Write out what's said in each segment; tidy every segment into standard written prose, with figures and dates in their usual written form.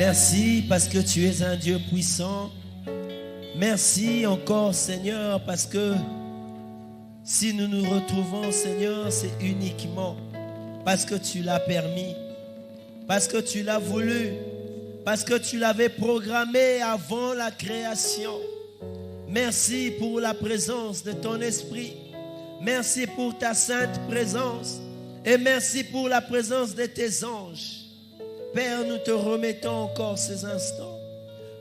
Merci parce que tu es un Dieu puissant. Merci encore, Seigneur, parce que si nous nous retrouvons, Seigneur, c'est uniquement parce que tu l'as permis, parce que tu l'as voulu, parce que tu l'avais programmé avant la création. Merci pour la présence de ton esprit. Merci pour ta sainte présence. Et merci pour la présence de tes anges. Père, nous te remettons encore ces instants.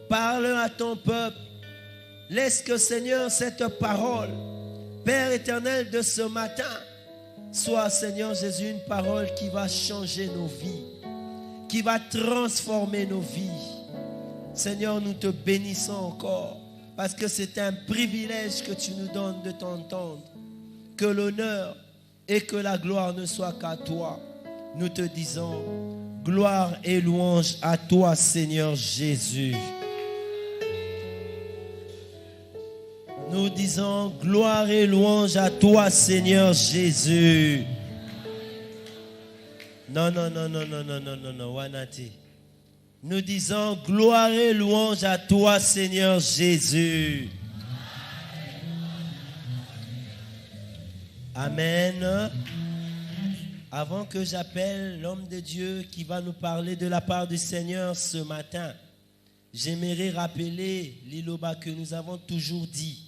Parle à ton peuple. Laisse que, Seigneur, cette parole, Père éternel, de ce matin, soit, Seigneur Jésus, une parole qui va changer nos vies, qui va transformer nos vies. Seigneur, nous te bénissons encore, parce que c'est un privilège que tu nous donnes de t'entendre. Que l'honneur et que la gloire ne soient qu'à toi. Nous te disons, gloire et louange à toi, Seigneur Jésus. Nous disons, gloire et louange à toi, Seigneur Jésus. Non, Wanati. Nous disons, gloire et louange à toi, Seigneur Jésus. Amen. Avant que j'appelle l'homme de Dieu qui va nous parler de la part du Seigneur ce matin, j'aimerais rappeler l'iloba que nous avons toujours dit.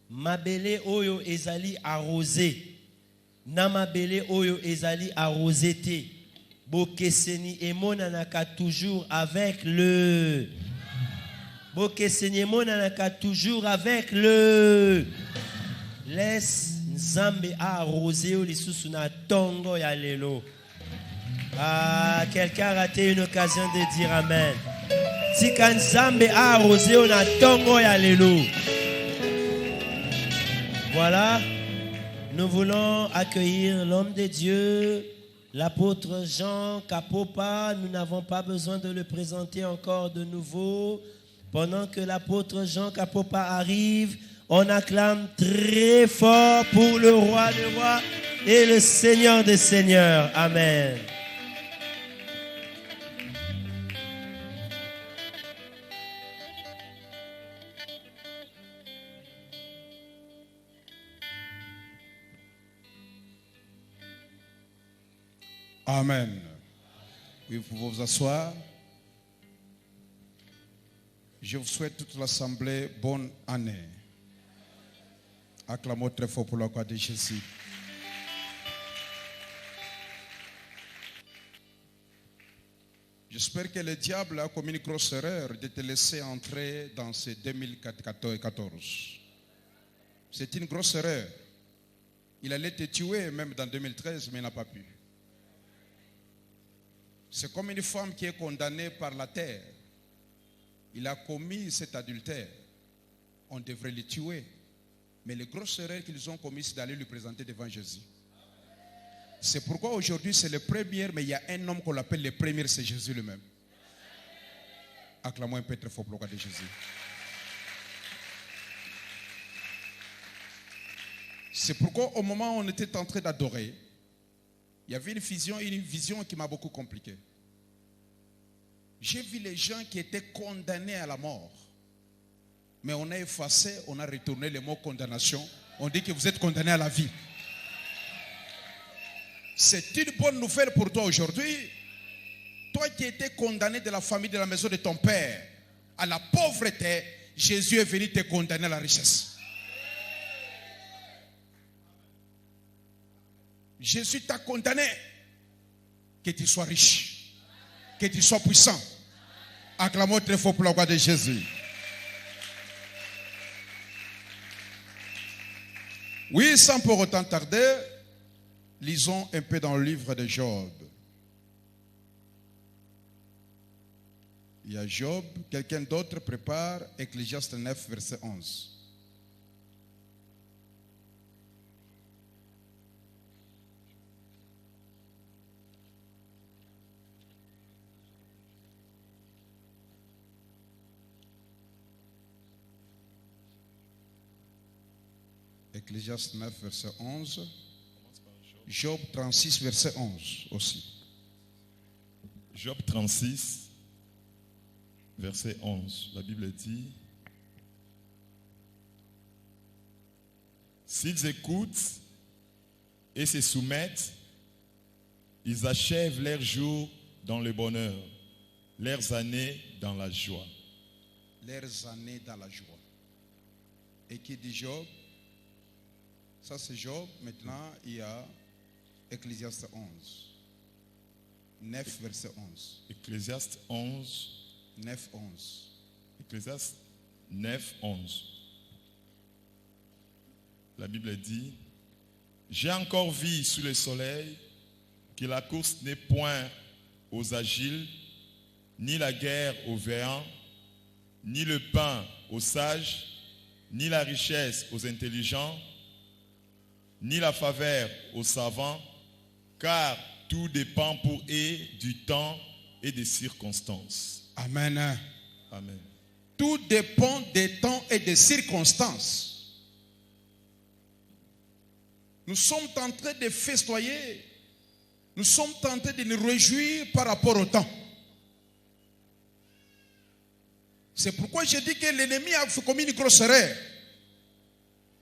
Mabele oyo ezali arrosé. Namabele oyo ezali arrosé te. Bokeseni emonanaka toujours avec le. Bokeseni emonanaka toujours avec le. Laisse Nzambe arrosé ou lisusu na tongo ya lelo. Ah, quelqu'un a raté une occasion de dire amen. Si quand Nzambe arrosé ou na tongo ya lelo. Voilà, nous voulons accueillir l'homme de Dieu, l'apôtre Jean Kapopa. Nous n'avons pas besoin de le présenter encore de nouveau. Pendant que l'apôtre Jean Kapopa arrive, on acclame très fort pour le roi des rois et le Seigneur des seigneurs. Amen. Amen. Oui, vous pouvez vous asseoir. Je vous souhaite toute l'assemblée bonne année. Acclamons très fort pour la gloire de Jésus. J'espère que le diable a commis une grosse erreur de te laisser entrer dans ce 2014. C'est une grosse erreur. Il allait te tuer même dans 2013, mais il n'a pas pu. C'est comme une femme qui est condamnée par la terre. Il a commis cet adultère. On devrait le tuer. Mais les grosses erreurs qu'ils ont commises, c'est d'aller lui présenter devant Jésus. C'est pourquoi aujourd'hui c'est le premier, mais il y a un homme qu'on appelle le premier, c'est Jésus lui-même. Acclamons un peu très fort pour le gloire de Jésus. C'est pourquoi au moment où on était en train d'adorer, il y avait une vision qui m'a beaucoup compliqué. J'ai vu les gens qui étaient condamnés à la mort. Mais on a effacé, on a retourné le mot condamnation. On dit que vous êtes condamnés à la vie. C'est une bonne nouvelle pour toi aujourd'hui. Toi qui étais condamné de la famille, de la maison de ton père à la pauvreté, Jésus est venu te condamner à la richesse. Jésus t'a condamné. Que tu sois riche. Que tu sois puissant. Acclamons très fort pour la gloire de Jésus. Oui, sans pour autant tarder, lisons un peu dans le livre de Job. Il y a Job. Quelqu'un d'autre prépare Ecclésiaste 9, verset 11. Ecclésiaste 9, verset 11. Job 36, verset 11 aussi. Job 36, verset 11. La Bible dit, s'ils écoutent et se soumettent, ils achèvent leurs jours dans le bonheur, leurs années dans la joie. Leurs années dans la joie. Et qui dit Job? Ça c'est Job. Maintenant il y a Ecclésiaste 11. 9 verset 11. Ecclésiaste 11. 9, 11. Ecclésiaste 9, 11. La Bible dit, j'ai encore vu sous le soleil que la course n'est point aux agiles, ni la guerre aux vaillants, ni le pain aux sages, ni la richesse aux intelligents, ni la faveur aux savants, car tout dépend pour eux du temps et des circonstances. Amen. Amen. Tout dépend des temps et des circonstances. Nous sommes en train de festoyer. Nous sommes tentés de nous réjouir par rapport au temps. C'est pourquoi je dis que l'ennemi a commis une grosse erreur.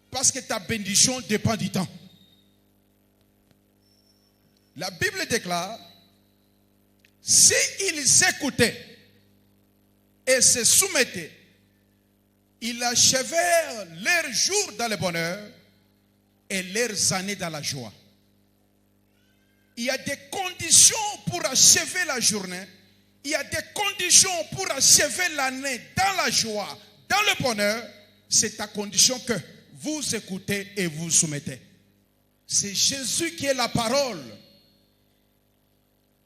Parce que ta bénédiction dépend du temps. La Bible déclare, s'ils écoutaient et se soumettaient, ils achevèrent leurs jours dans le bonheur et leurs années dans la joie. Il y a des conditions pour achever la journée. Il y a des conditions pour achever l'année dans la joie, dans le bonheur. C'est à condition que vous écoutez et vous soumettez. C'est Jésus qui est la parole.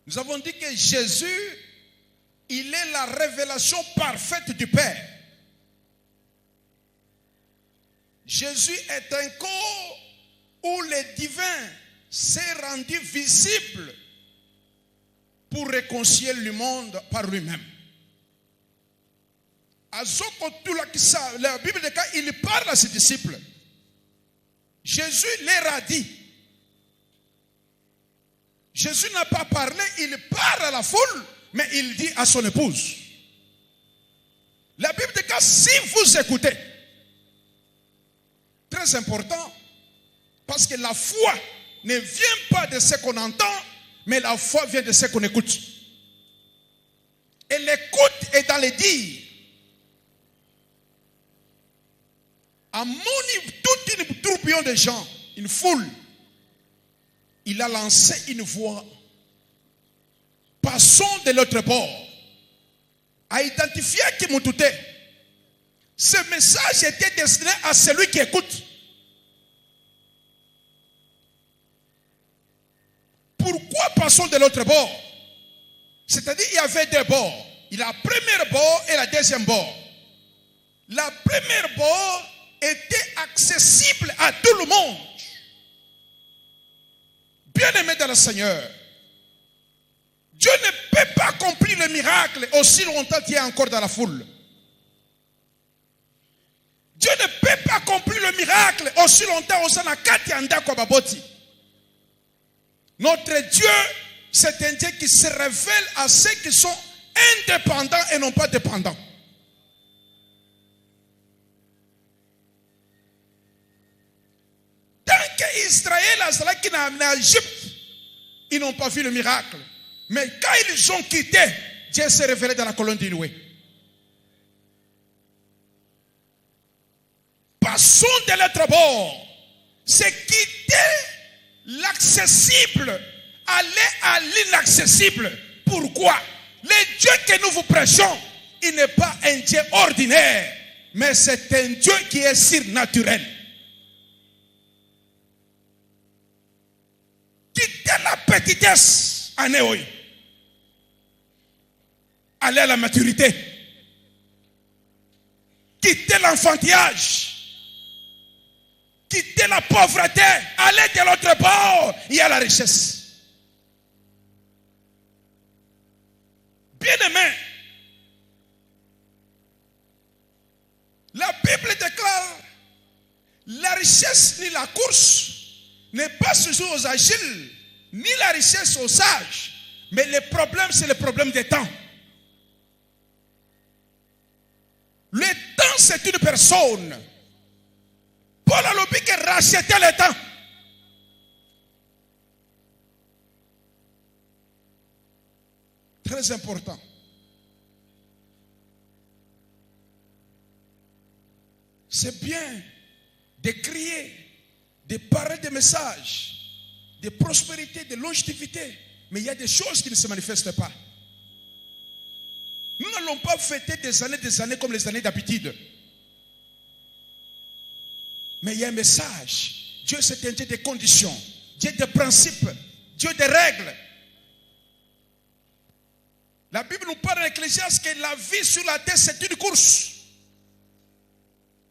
Nous avons dit que Jésus, il est la révélation parfaite du Père. Jésus est un corps où le divin s'est rendu visible pour réconcilier le monde par lui-même. La Bible dit qu'il parle à ses disciples. Jésus leur a dit. Jésus n'a pas parlé, il parle à la foule, mais il dit à son épouse. La Bible dit que si vous écoutez, très important, parce que la foi ne vient pas de ce qu'on entend, mais la foi vient de ce qu'on écoute. Et l'écoute est dans les dires. À mon niveau, toute une tourbillon de gens, une foule, il a lancé une voix. Passons de l'autre bord. A identifié qui m'outait. Ce message était destiné à celui qui écoute. Pourquoi passons de l'autre bord? C'est-à-dire il y avait deux bords. Il y a la première bord et la deuxième bord. La première bord était accessible à tout le monde. Bien-aimé dans le Seigneur, Dieu ne peut pas accomplir le miracle aussi longtemps qu'il est encore dans la foule. Dieu ne peut pas accomplir le miracle aussi longtemps au sein de Katianda Kwababoti. Notre Dieu, c'est un Dieu qui se révèle à ceux qui sont indépendants et non pas dépendants. Tant qu'Israël a quitté l'Égypte, ils n'ont pas vu le miracle. Mais quand ils ont quitté, Dieu s'est révélé dans la colonne d'Inoué. Passons de l'autre bord. C'est quitter l'accessible, aller à l'inaccessible. Pourquoi? Le Dieu que nous vous prêchons, il n'est pas un Dieu ordinaire, mais c'est un Dieu qui est surnaturel. Quitter la petitesse à Néoï, aller à la maturité, quitter l'enfantillage, quitter la pauvreté, aller de l'autre bord, il y a la richesse. Bien-aimé, la Bible déclare la richesse ni la course n'est pas toujours aux agiles, ni la richesse aux sages, mais le problème c'est le problème des temps. c'est une personne. Paul a l'objet que racheter le temps. Très important. C'est bien de crier, de parler des messages, de prospérité, de longévité. Mais il y a des choses qui ne se manifestent pas. Nous n'allons pas fêter des années comme les années d'habitude. Mais il y a un message. Dieu, c'est un Dieu de conditions, Dieu de principes, Dieu de règles. La Bible nous parle dans l'Ecclésiaste que la vie sur la terre, c'est une course.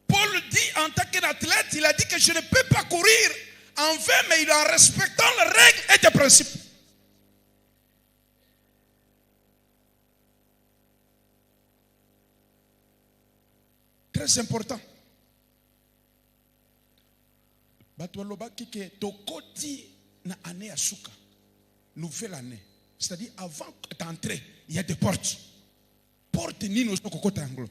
Paul dit en tant qu'athlète, il a dit que je ne peux pas courir en vain, mais en respectant les règles et les principes. Très important. Nouvelle année. C'est-à-dire, avant d'entrer, il y a des portes. Portes Nino Anglo.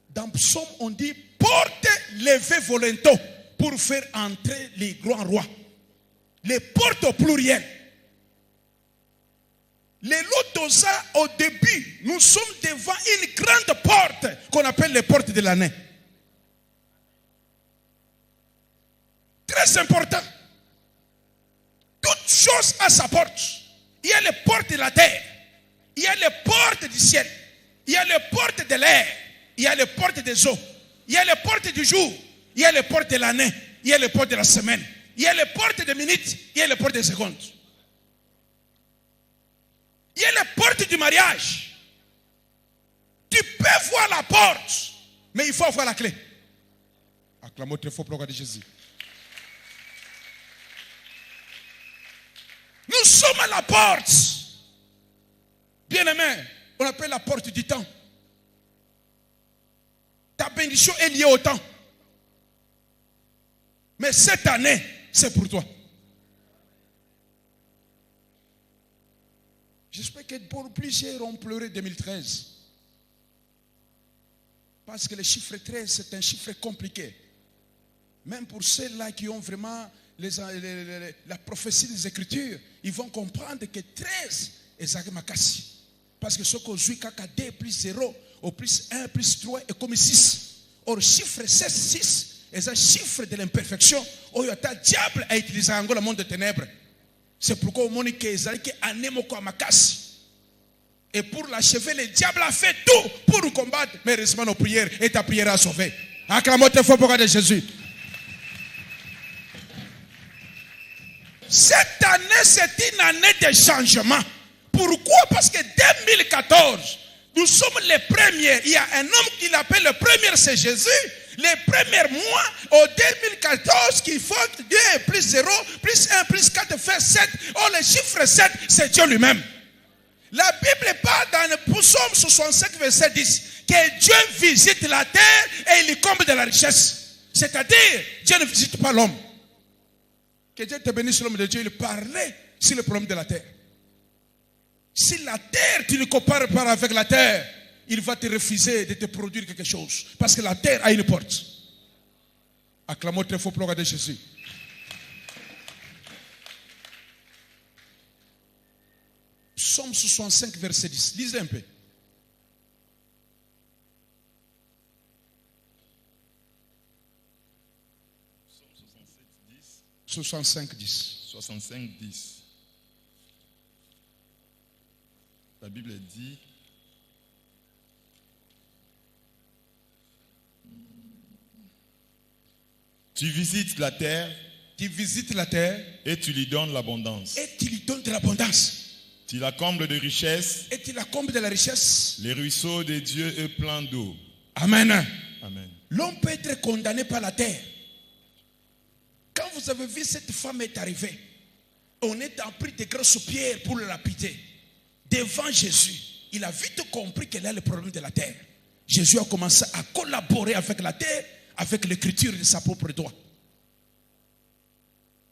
Dans Psaume, on dit portes levées volonto pour faire entrer les grands rois. Les portes au pluriel. Les Lotosa, au début, nous sommes devant une grande porte qu'on appelle les portes de l'année. Très important. Toute chose a sa porte. Il y a les portes de la terre. Il y a les portes du ciel. Il y a les portes de l'air. Il y a les portes des eaux. Il y a les portes du jour. Il y a les portes de l'année. Il y a les portes de la semaine. Il y a les portes des minutes. Il y a les portes des secondes. Il y a les portes du mariage. Tu peux voir la porte, mais il faut avoir la clé. Acclamons très fort pour le de Jésus. Nous sommes à la porte. Bien-aimé, on appelle la porte du temps. Ta bénédiction est liée au temps. Mais cette année, c'est pour toi. J'espère que pour plusieurs ont pleuré 2013. Parce que le chiffre 13, c'est un chiffre compliqué. Même pour ceux-là qui ont vraiment la prophétie des Écritures, ils vont comprendre que 13 est Zagé Makassi. Parce que ce qu'on joue, 2 plus 0, au plus 1 plus 3 est comme 6. Or, chiffre 16, 6 est un chiffre de l'imperfection. Où le diable a utilisé en le monde de ténèbres. C'est pourquoi au monde qui est Anemoko Makassi. Et pour l'achever, le diable a fait tout pour nous combattre. Mais heureusement, nos prières et ta prière a sauvé. Acclamons très fort pour regarder Jésus. Cette année, c'est une année de changement. Pourquoi? Parce que 2014, nous sommes les premiers. Il y a un homme qui l'appelle le premier, c'est Jésus. Les premiers mois, au 2014, qui font 2 plus 0, plus 1 plus 4 fait 7. Oh, le chiffre 7, c'est Dieu lui-même. La Bible parle dans le Psaume 65, verset 10, que Dieu visite la terre et il y comble de la richesse. C'est-à-dire, Dieu ne visite pas l'homme. Que Dieu te bénisse, l'homme de Dieu, il parlait sur le problème de la terre. Si la terre, tu ne compares pas avec la terre, il va te refuser de te produire quelque chose. Parce que la terre a une porte. Acclamons très fort pour regarder Jésus. Psaume 65, verset 10. Lisez un peu. Psaume 65, 10. 65, 10. La Bible dit: tu visites la terre, et tu lui donnes l'abondance. Tu la combles de richesses. Les ruisseaux de Dieu est plein d'eau. Amen. Amen. L'homme peut être condamné par la terre. Quand vous avez vu cette femme est arrivée, on est en pris de grosses pierres pour le lapider. Devant Jésus, il a vite compris qu'elle a le problème de la terre. Jésus a commencé à collaborer avec la terre, avec l'écriture de sa propre doigt.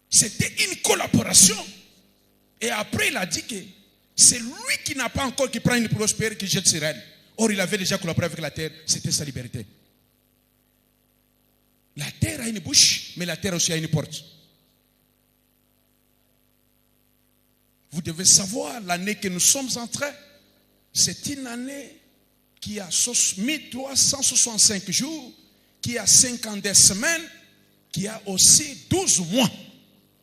C'était une collaboration. Et après, il a dit que c'est lui qui n'a pas encore qui prend une prospère qui jette sur elle. Or, il avait déjà collaboré avec la terre, c'était sa liberté. La terre a une bouche, mais la terre aussi a une porte. Vous devez savoir, l'année que nous sommes entrés, c'est une année qui a 1365 jours, qui a 52 semaines, qui a aussi 12 mois.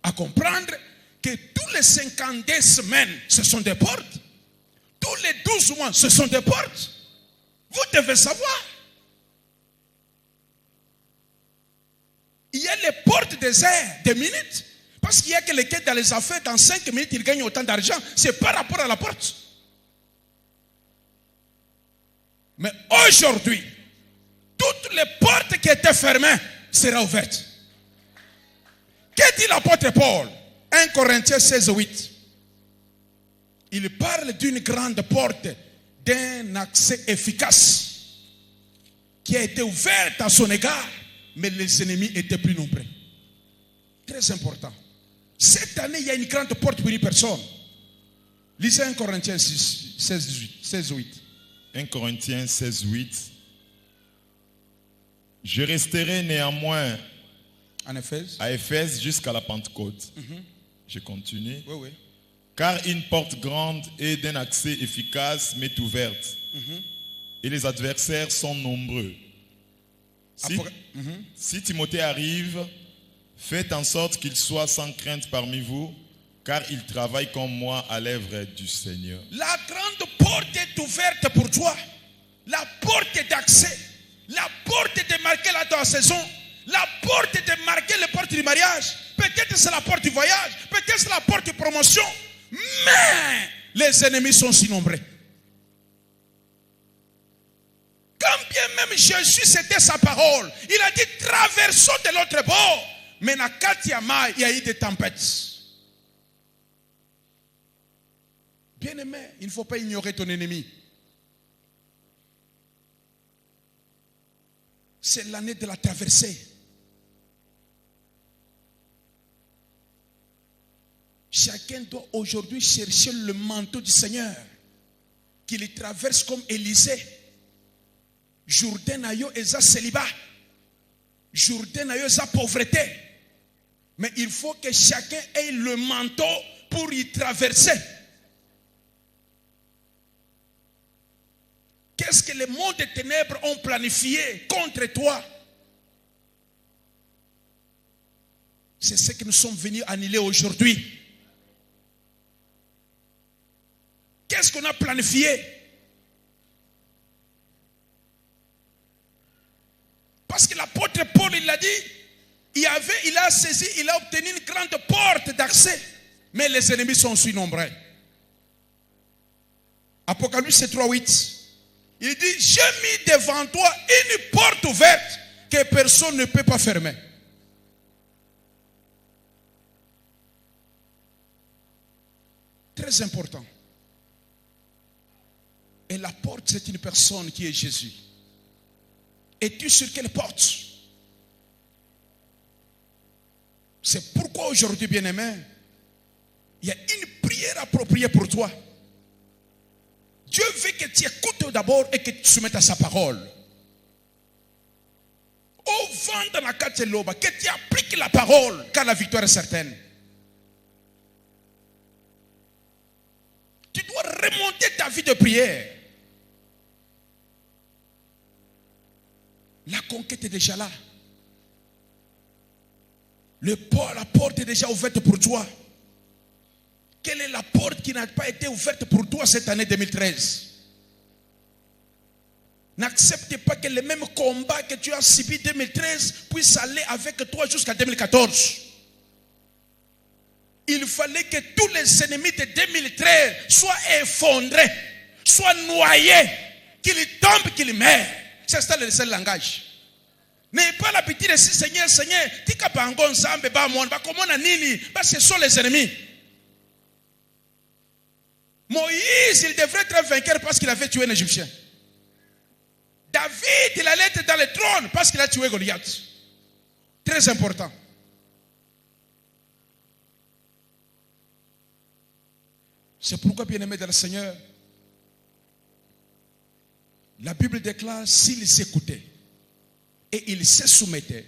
À comprendre que tous les 52 semaines, ce sont des portes. Tous les 12 mois, ce sont des portes. Vous devez savoir. Il y a les portes des heures, des minutes. Parce qu'il y a quelqu'un dans les affaires, dans 5 minutes, il gagne autant d'argent. C'est par rapport à la porte. Mais aujourd'hui, toutes les portes qui étaient fermées seront ouvertes. Que dit l'apôtre Paul? 1 Corinthiens 16, 8. Il parle d'une grande porte, d'un accès efficace qui a été ouverte à son égard, mais les ennemis étaient plus nombreux. Très important. Cette année, il y a une grande porte pour une personne. Lisez 1 Corinthiens 16, 8. 1 Corinthiens 16, 8. Je resterai néanmoins à Éphèse jusqu'à la Pentecôte. Je continue. Oui, oui. Car une porte grande et d'un accès efficace m'est ouverte. Et les adversaires sont nombreux. Si Timothée arrive, faites en sorte qu'il soit sans crainte parmi vous, car il travaille comme moi à l'œuvre du Seigneur. La grande porte est ouverte pour toi. La porte d'accès. La porte de marquer la saison. La porte de marquer la porte du mariage. Peut-être c'est la porte du voyage. Peut-être c'est la porte de promotion. Mais les ennemis sont si nombreux. Quand bien même Jésus, c'était sa parole. Il a dit traversons de l'autre bord. Mais dans Katiama, il y a eu des tempêtes. Bien-aimé, il ne faut pas ignorer ton ennemi. C'est l'année de la traversée. Chacun doit aujourd'hui chercher le manteau du Seigneur. Qu'il traverse comme Élisée. Jourdain a eu sa célibat. Jourdain a eu sa pauvreté. Mais il faut que chacun ait le manteau pour y traverser. Qu'est-ce que les mondes des ténèbres ont planifié contre toi? C'est ce que nous sommes venus annuler aujourd'hui. Qu'est-ce qu'on a planifié? Parce que l'apôtre Paul, il l'a dit, il a saisi, il a obtenu une grande porte d'accès. Mais les ennemis sont si nombreux. Apocalypse 3, 8. Il dit, j'ai mis devant toi une porte ouverte que personne ne peut pas fermer. Très important. Et la porte, c'est une personne qui est Jésus. Es-tu sur quelle porte? C'est pourquoi aujourd'hui, bien-aimé, il y a une prière appropriée pour toi. Dieu veut que tu écoutes d'abord et que tu te soumettes à sa parole. Au vent dans la carte loba, que tu appliques la parole, car la victoire est certaine. Tu dois remonter ta vie de prière. La conquête est déjà là. La porte est déjà ouverte pour toi. Quelle est la porte qui n'a pas été ouverte pour toi cette année 2013? N'accepte pas que le même combat que tu as subi en 2013 puisse aller avec toi jusqu'à 2014. Il fallait que tous les ennemis de 2013 soient effondrés, soient noyés, qu'ils tombent, qu'ils meurent. C'est ça le seul langage. N'ayez pas l'habitude de dire Seigneur, Seigneur, ce sont les ennemis. Moïse, il devrait être vainqueur parce qu'il avait tué un Égyptien. David, il allait être dans le trône parce qu'il a tué Goliath. Très important. C'est pourquoi, bien-aimé dans le Seigneur, La Bible déclare, s'ils s'écoutaient et ils se soumettaient,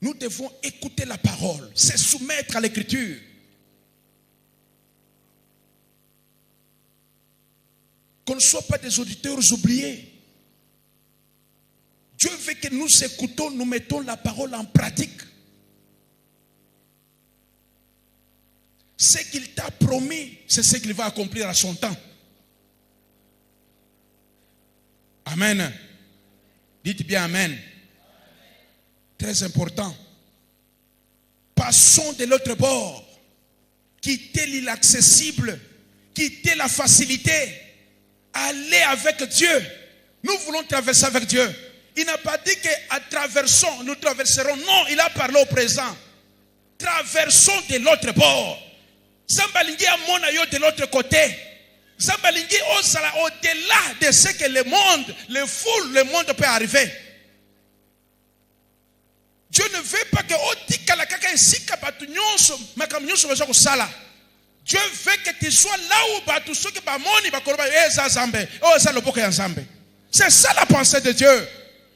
nous devons écouter la parole, se soumettre à l'écriture. Qu'on ne soit pas des auditeurs oubliés. Dieu veut que nous écoutons, nous mettons la parole en pratique. Ce qu'il t'a promis, c'est ce qu'il va accomplir à son temps. Amen. Dites bien Amen. Très important. Passons de l'autre bord. Quittez l'inaccessible. Quittez la facilité. Allez avec Dieu. Nous voulons traverser avec Dieu. Il n'a pas dit qu'à traversons, nous traverserons. Non, il a parlé au présent. Traversons de l'autre bord. Zambalingi amona yo de l'autre côté. Zambalingi osala au-delà de ce que le monde, le monde peut arriver. Dieu ne veut pas que otikala kaka esika batu nyonso makam nyonso baza kosala. Dieu veut que tu sois là où batu soki ba moni ba koloba eza zambe, eza loboko ya zambe. C'est ça la pensée de Dieu.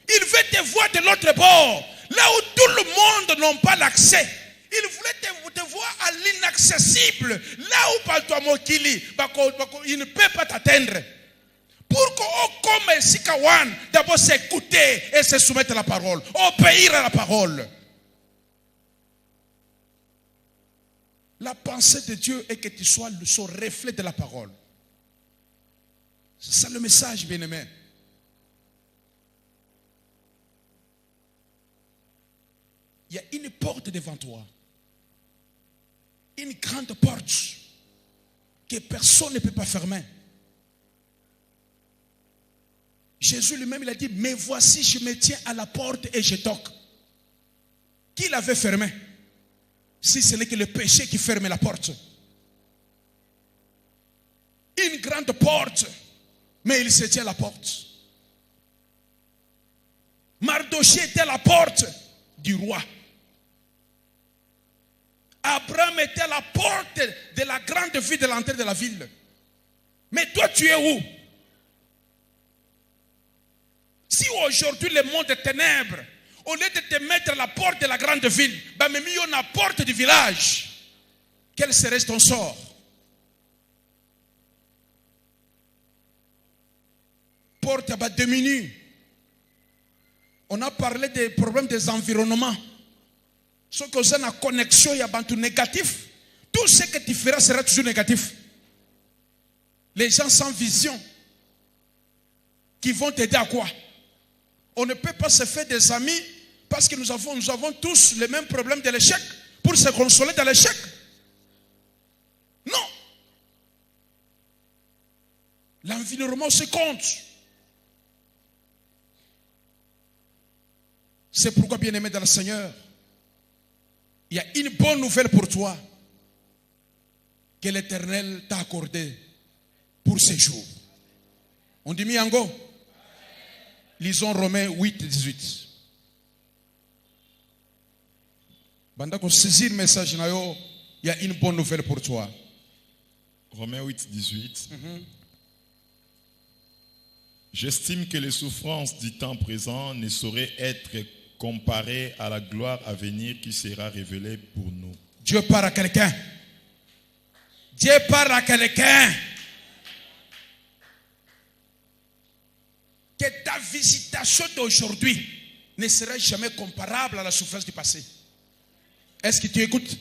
Il veut te voir de l'autre bord, là où tout le monde n'a pas l'accès. Il voulait te voir à l'inaccessible, là où batu amokili, il ne peut pas t'atteindre. Pour qu'on comme Sikawan, d'abord s'écouter et se soumettre à la parole, obéir à la parole. La pensée de Dieu est que tu sois son reflet de la parole. C'est ça le message, bien-aimé. Il y a une porte devant toi. Une grande porte que personne ne peut pas fermer. Jésus lui-même, il a dit, mais voici, je me tiens à la porte et je toque. Qui l'avait fermé? Si ce n'est que le péché qui ferme la porte. Une grande porte, mais il se tient à la porte. Mardochée était à la porte du roi. Abraham était à la porte de la grande ville de l'entrée de la ville. Mais toi, tu es où? Si aujourd'hui le monde est ténèbres, au lieu de te mettre à la porte de la grande ville, même mis à la porte du village, quel serait ton sort? Porte à bas diminuer. On a parlé des problèmes des environnements. Ce que vous avez une connexion, il y a un tout négatif. Tout ce que tu feras sera toujours négatif. Les gens sans vision, qui vont t'aider à quoi? On ne peut pas se faire des amis parce que nous avons tous le même problème de l'échec pour se consoler dans l'échec. Non. L'environnement se compte. C'est pourquoi, bien-aimé dans le Seigneur, il y a une bonne nouvelle pour toi que l'Éternel t'a accordée pour ces jours. On dit Miango. Lisons Romains 8, 18. Pendant qu'on saisit le message, il y a une bonne nouvelle pour toi. Romains 8, 18. J'estime que les souffrances du temps présent ne sauraient être comparées à la gloire à venir qui sera révélée pour nous. Dieu parle à quelqu'un. Dieu parle à quelqu'un. Que ta visitation d'aujourd'hui ne sera jamais comparable à la souffrance du passé. Est-ce que tu écoutes?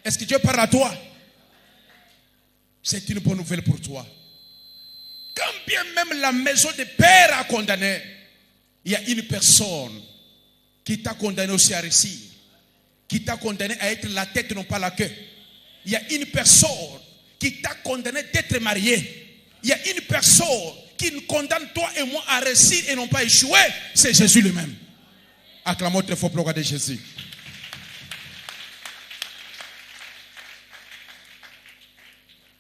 Est-ce que Dieu parle à toi? C'est une bonne nouvelle pour toi. Quand bien même la maison de père a condamné, il y a une personne qui t'a condamné aussi à réussir, qui t'a condamné à être la tête, non pas la queue. Il y a une personne qui t'a condamné d'être marié. Il y a une personne qui nous condamne toi et moi à réussir et non pas échouer. C'est Jésus lui-même. Acclamons très fort pour le roi de Jésus.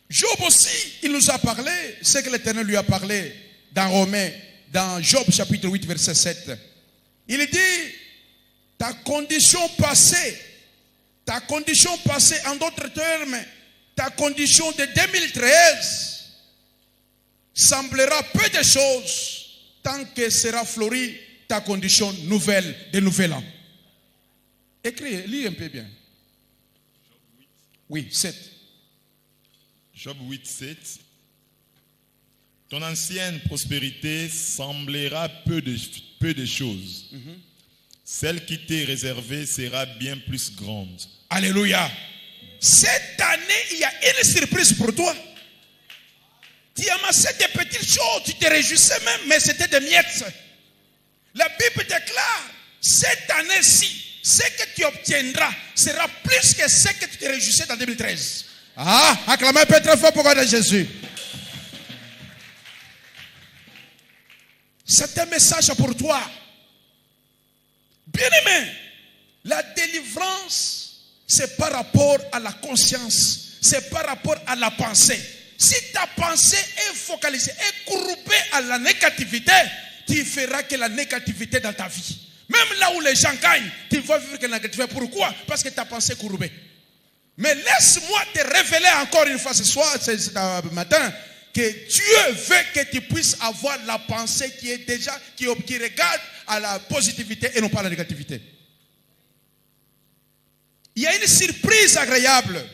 Job aussi, il nous a parlé, ce que l'Éternel lui a parlé dans Romains, dans Job chapitre 8, verset 7. Il dit, ta condition passée, en d'autres termes, ta condition de 2013, semblera peu de choses tant que sera fleurie ta condition nouvelle de nouvel an. Écris, lis un peu bien. Oui, 7. Job 8, 7. Ton ancienne prospérité semblera peu de choses. Celle qui t'est réservée sera bien plus grande. Alléluia. Cette année, il y a une surprise pour toi. Tu amassais des petites choses, tu te réjouissais même, mais c'était des miettes. La Bible déclare, cette année-ci, ce que tu obtiendras sera plus que ce que tu te réjouissais dans 2013. Ah, acclamez un peu très fort pour de Jésus. C'est un message pour toi. Bien-aimé, la délivrance, c'est par rapport à la conscience, c'est par rapport à la pensée. Si ta pensée est focalisée, est courbée à la négativité, tu feras que la négativité dans ta vie. Même là où les gens gagnent, tu vas vivre que la négativité. Pourquoi? Parce que ta pensée est courbée. Mais laisse-moi te révéler encore une fois ce soir, ce matin, que Dieu veut que tu puisses avoir la pensée qui est déjà, qui regarde à la positivité et non pas à la négativité. Il y a une surprise agréable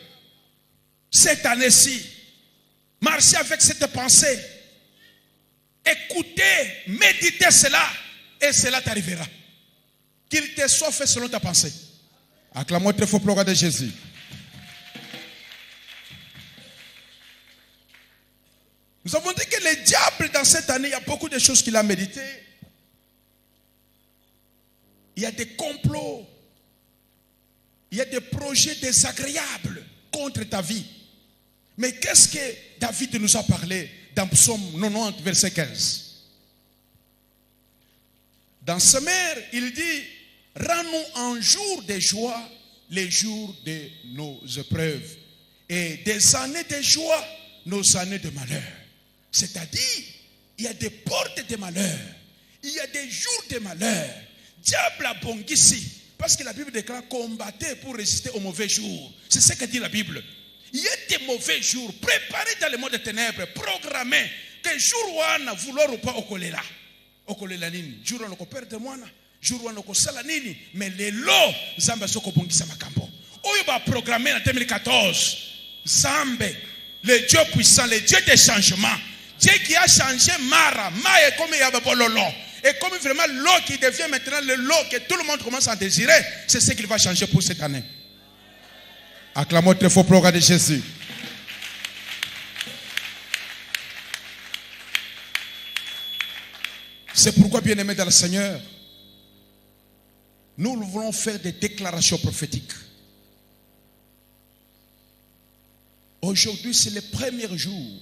cette année-ci. Marchez avec cette pensée. Écoutez, méditez cela et cela t'arrivera. Qu'il te soit fait selon ta pensée. Acclamons très fort pour le de Jésus. Nous avons dit que le diable dans cette année, il y a beaucoup de choses qu'il a méditées. Il y a des complots. Il y a des projets désagréables contre ta vie. Mais qu'est-ce que David nous a parlé dans Psaume 90, verset 15? Dans ce mer, il dit, rends-nous un jour de joie, les jours de nos épreuves, et des années de joie, nos années de malheur. C'est-à-dire, il y a des portes de malheur, il y a des jours de malheur. Diable a bongissi, parce que la Bible déclare combattez pour résister aux mauvais jours. C'est ce que dit la Bible. Il y a des mauvais jours préparés dans le monde des ténèbres, programmés, que jour où on a vouloir ou pas au choléra. Au choléra nini, jour où on a perdre moi, jour où on a sala nini, mais les lots, Zamba soko bongisa makambo. Oyo ba programmé en 2014, Zambé, le Dieu puissant, le Dieu des changements, Dieu qui a changé Mara, Maï comme il y avait Bololo. Et comme vraiment l'eau qui devient maintenant le lot que tout le monde commence à désirer, c'est ce qu'il va changer pour cette année. Acclamons très fort pour le de Jésus. C'est pourquoi, bien-aimés dans le Seigneur, nous voulons faire des déclarations prophétiques. Aujourd'hui, c'est le premier jour,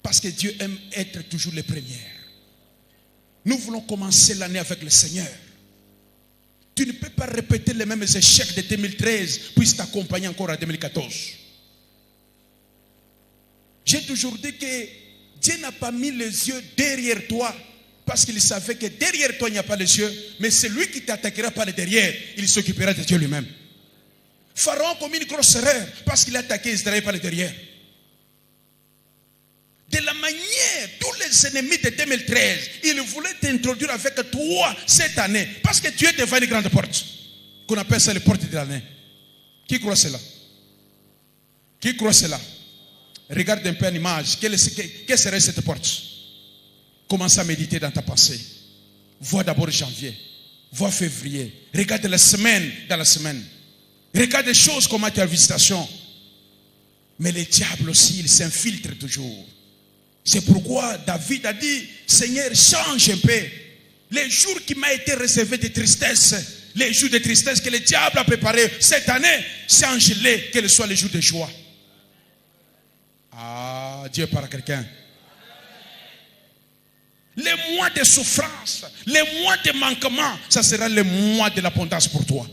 parce que Dieu aime être toujours les premières. Nous voulons commencer l'année avec le Seigneur. Tu ne peux pas répéter les mêmes échecs de 2013 puis t'accompagner encore en 2014. J'ai toujours dit que Dieu n'a pas mis les yeux derrière toi parce qu'il savait que derrière toi il n'y a pas les yeux, mais c'est lui qui t'attaquera par le derrière. Il s'occupera de Dieu lui-même. Pharaon a commis une grosse erreur parce qu'il a attaqué Israël par le derrière. De la manière, tous les ennemis de 2013, ils voulaient t'introduire avec toi cette année. Parce que Dieu est devant une grande porte. Qu'on appelle ça les portes de l'année. Qui croit cela? Qui croit cela? Regarde un peu une image. Quelle serait cette porte? Commence à méditer dans ta pensée. Vois d'abord janvier. Vois février. Regarde la semaine dans la semaine. Regarde les choses comme tu as visitation. Mais le diable aussi, il s'infiltre toujours. C'est pourquoi David a dit, Seigneur, change un peu. Les jours qui m'ont été réservés de tristesse, les jours de tristesse que le diable a préparés cette année, change-les, qu'elles soient les jours de joie. Ah, Dieu parle à quelqu'un. Les mois de souffrance, les mois de manquement, ça sera les mois de l'abondance pour toi.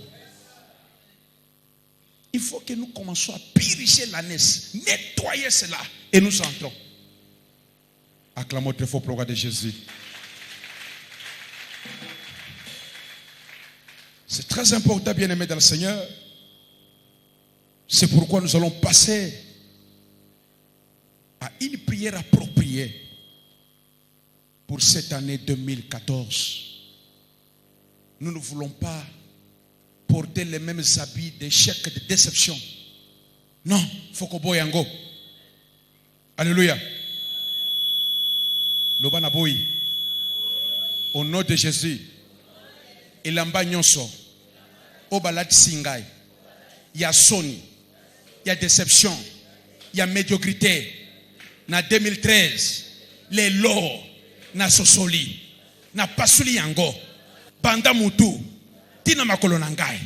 Il faut que nous commencions à purifier l'année, nettoyer cela, et nous entrons. Acclamons très fort pour le roi de Jésus. C'est très important, bien-aimés dans le Seigneur. C'est pourquoi nous allons passer à une prière appropriée pour cette année 2014. Nous ne voulons pas porter les mêmes habits d'échec et de déception. Non, Fokobo Yango. Alléluia. Lobana Boy. Au nom de Jésus. Elamba Nyonso. Obalat Singai. Il y a Sony. Il y a déception. Il y a médiocrité. Na 2013. Les lots. Na Sosoli. Na Pasuli Yango. Banda Mutu. Tina Makolo Nangai.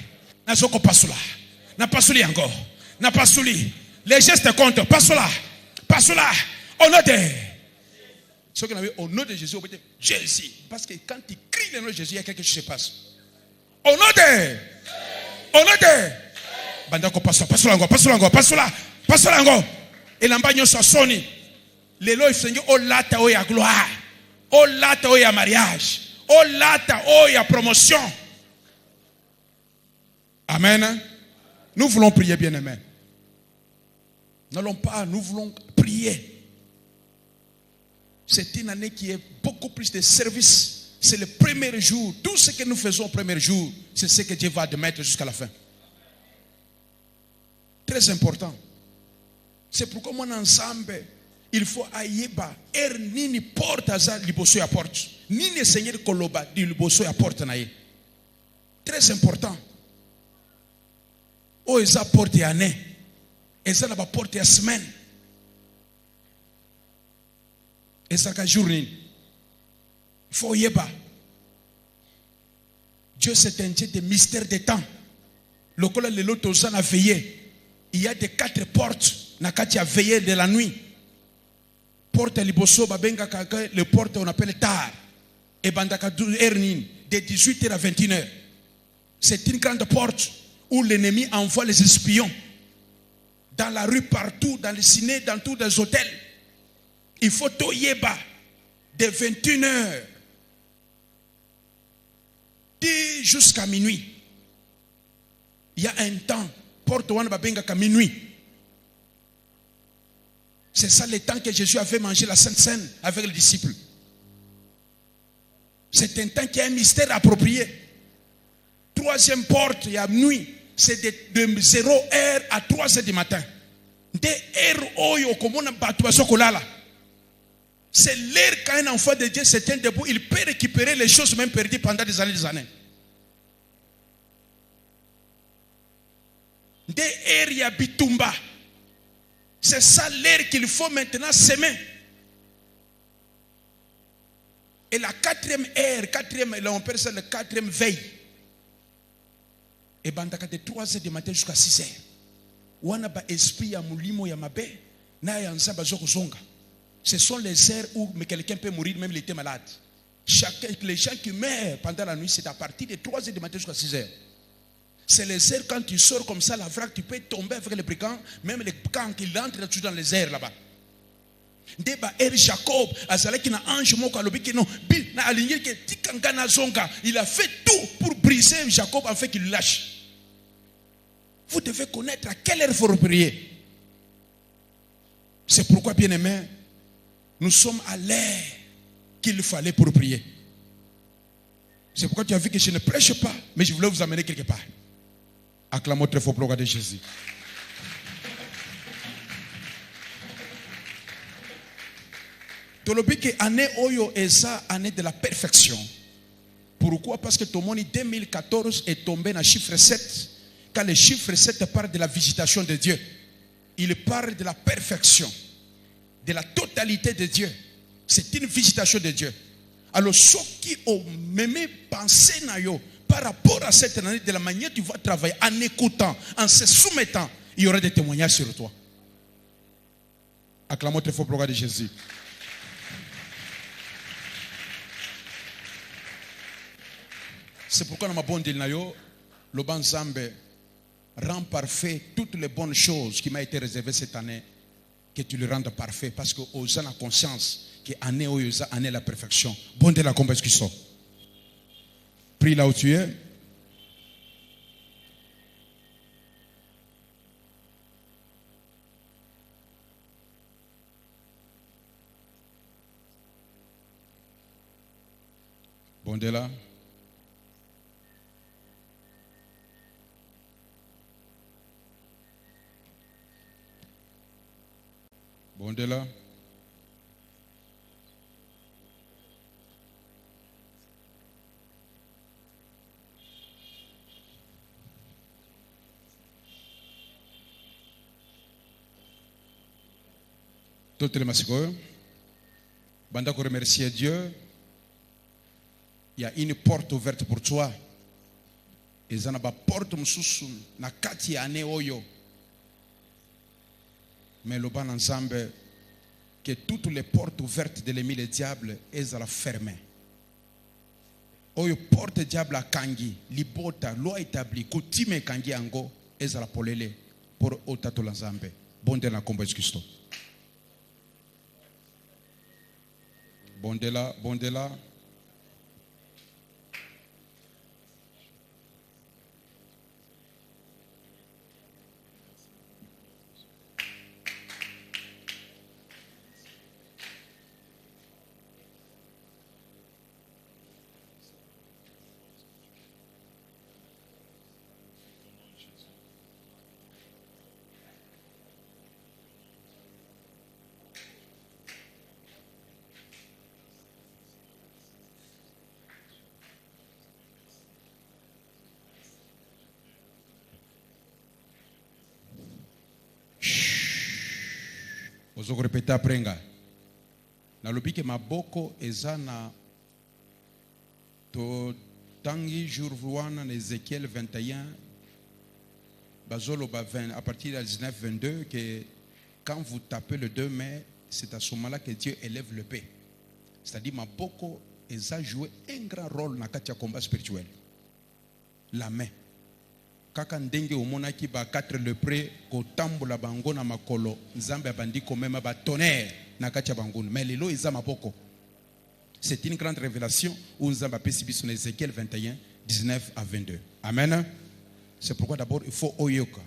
Na Soko Pasula. Na Pasuli Yango. Na Pasuli. Les gestes comptent. Pasula. Pasula. Au nom de. Ceux qui avaient au nom de Jésus, Jésus. Parce que quand il crie le nom de Jésus, il y a quelque chose qui se passe. Au nom de. Au nom de. Bandako Pasula. Pasula. Pasula. Pasula. Pasula. Et l'ambagnon sa soni. Les lois sont au lata ou ya gloire. Au lata ou ya mariage. Au lata ou ya promotion. Amen. Nous voulons prier, bien-aimés. N'allons pas, nous voulons prier. C'est une année qui est beaucoup plus de service. C'est le premier jour. Tout ce que nous faisons au premier jour, c'est ce que Dieu va admettre jusqu'à la fin. Très important. C'est pourquoi mon ensemble, il faut aïeba. Nini porte à ça, liboso ya porte. Nini Seigneur koloba, di liboso ya porte naïe. Très important. Oh, ils apportent année. Ils apportent une semaine. Et ça qu'un jour. Il faut y aller. Dieu c'est un Dieu de mystère des temps. Le col de l'autre a veillé. Il y a des 4 portes. Nakati a veillé de la nuit. Porte liboso babenga kaka le porte on appelle tard. Et bandaka ernin de 18h à 21h. C'est une grande porte où l'ennemi envoie les espions. Dans la rue, partout, dans les ciné, dans tous les hôtels. Il faut toyeba de 21h jusqu'à minuit. Il y a un temps, porte wana babenga ka minuit. C'est ça le temps que Jésus avait mangé la Sainte Seine avec les disciples. C'est un temps qui a un mystère approprié. 3e porte, il y a nuit. C'est de 0h à 3h du matin. C'est l'heure quand un enfant de Dieu se tient debout, il peut récupérer les choses même perdues pendant des années. C'est ça l'heure qu'il faut maintenant s'aimer. Et la 4e heure, on appelle ça la 4e veille. Et bandaka de 3h du matin jusqu'à 6h. Wana ba esprit ya mulimo ya mabe na ya nzaba zoko zonga. Ce sont les heures où quelqu'un peut mourir même il était malade. Les gens qui meurent pendant la nuit, c'est à partir de 3h du matin jusqu'à 6h. C'est les heures quand tu sors comme ça, la vrac, tu peux tomber avec les brigands, même les brigands qui entrent dans les airs là-bas. Deba Jacob, azalaki na ange moko alobiki non, na aligné que tikangana zonga, il a fait tout pour briser Jacob afin qu'il lâche. Vous devez connaître à quelle heure il faut prier. C'est pourquoi, bien-aimés, nous sommes à l'heure qu'il fallait pour prier. C'est pourquoi tu as vu que je ne prêche pas, mais je voulais vous amener quelque part. Acclamons très fort pour regarder Jésus. Tolobiki année oyo esa année de la perfection. Pourquoi? Parce que tout le monde 2014 est tombé dans le chiffre 7. Quand le chiffre 7 parle de la visitation de Dieu, il parle de la perfection, de la totalité de Dieu. C'est une visitation de Dieu. Alors, ceux qui ont même pensé par rapport à cette année, de la manière dont tu vas travailler, en écoutant, en se soumettant, il y aura des témoignages sur toi. Acclamons très fort pour regarder Jésus. C'est pourquoi dans ma bonne dit le ban Zambé rend parfait toutes les bonnes choses qui m'ont été réservées cette année, que tu le rendes parfait, parce que aux gens la conscience que année où année la perfection. Bonne de la compétition. Prie là où tu es. Bondela. Bondela. Toutes les massicos. Banda ko remercier Dieu. Il y a une porte ouverte pour toi. Et ça n'a pas porte mususu na kati ane oyo. Mais le bon ensemble que toutes les portes ouvertes de l'ennemi le diable elles la fermer. Oyo porte diable a kangi libota loi établie kutime kangi ango elles la polele pour otato l'ensemble. Bonde na combat Christo. Bondela, bondela. Vous répétez après nga. Na lobike maboko ezana to tangi jour wana Ézéchiel 21 bazolo ba 20 à partir de 19 22 que quand vous tapez le 2 mai c'est à ce moment-là que Dieu élève le paix. C'est-à-dire maboko eza joué un grand rôle na katia combat spirituel. La main. Kaka ndenge omonaki ba 4 lepreux ko tambola bango na makolo nzambe abandi komema ba tonnerre na katia bangunu mais lelo eza maboko. C'est une grande révélation où nzambe apesi biso na Ézéchiel 21 19 à 22. Amen. C'est pourquoi d'abord il faut oyoka.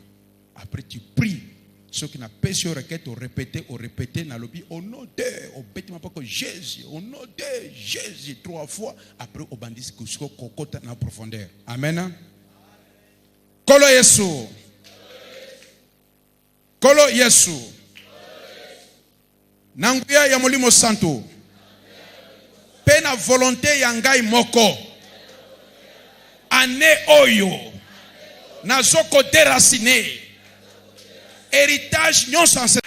Après tu pries. Ceux qui n'a pas sur requête au répéter na lobi au nom de au bête mapoko Jésus au nom de Jésus 3 fois après au bandis kusko kokota na profondeur. Amen. Kolo Yesu. Kolo Yesu. Nanguya ya molimo santo. Pena volonté ya ngai moko. Ane oyo. Nazoko déraciner. Héritage nyonso ancestral.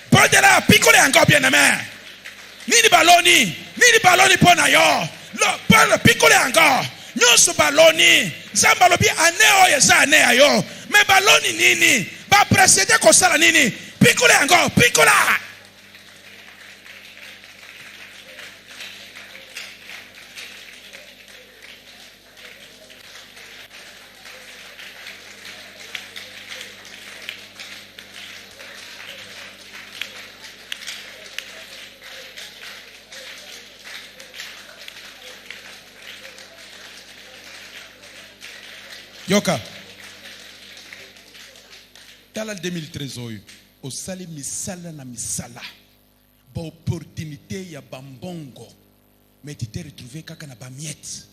Pondela picole encore bien aimé. Nini baloni pona yo. Lo parle picole encore. Nyonso baloni. Zamba lobi ane oyo za ane ayo. Me baloni nini? Ba précédé ko sala nini? Picole encore, picola. Yoka. Tala 2013 oyo. Osali misala na misala. Ba opportunité ya bambongo. Mais tu t'es retrouvé kaka na ba miette.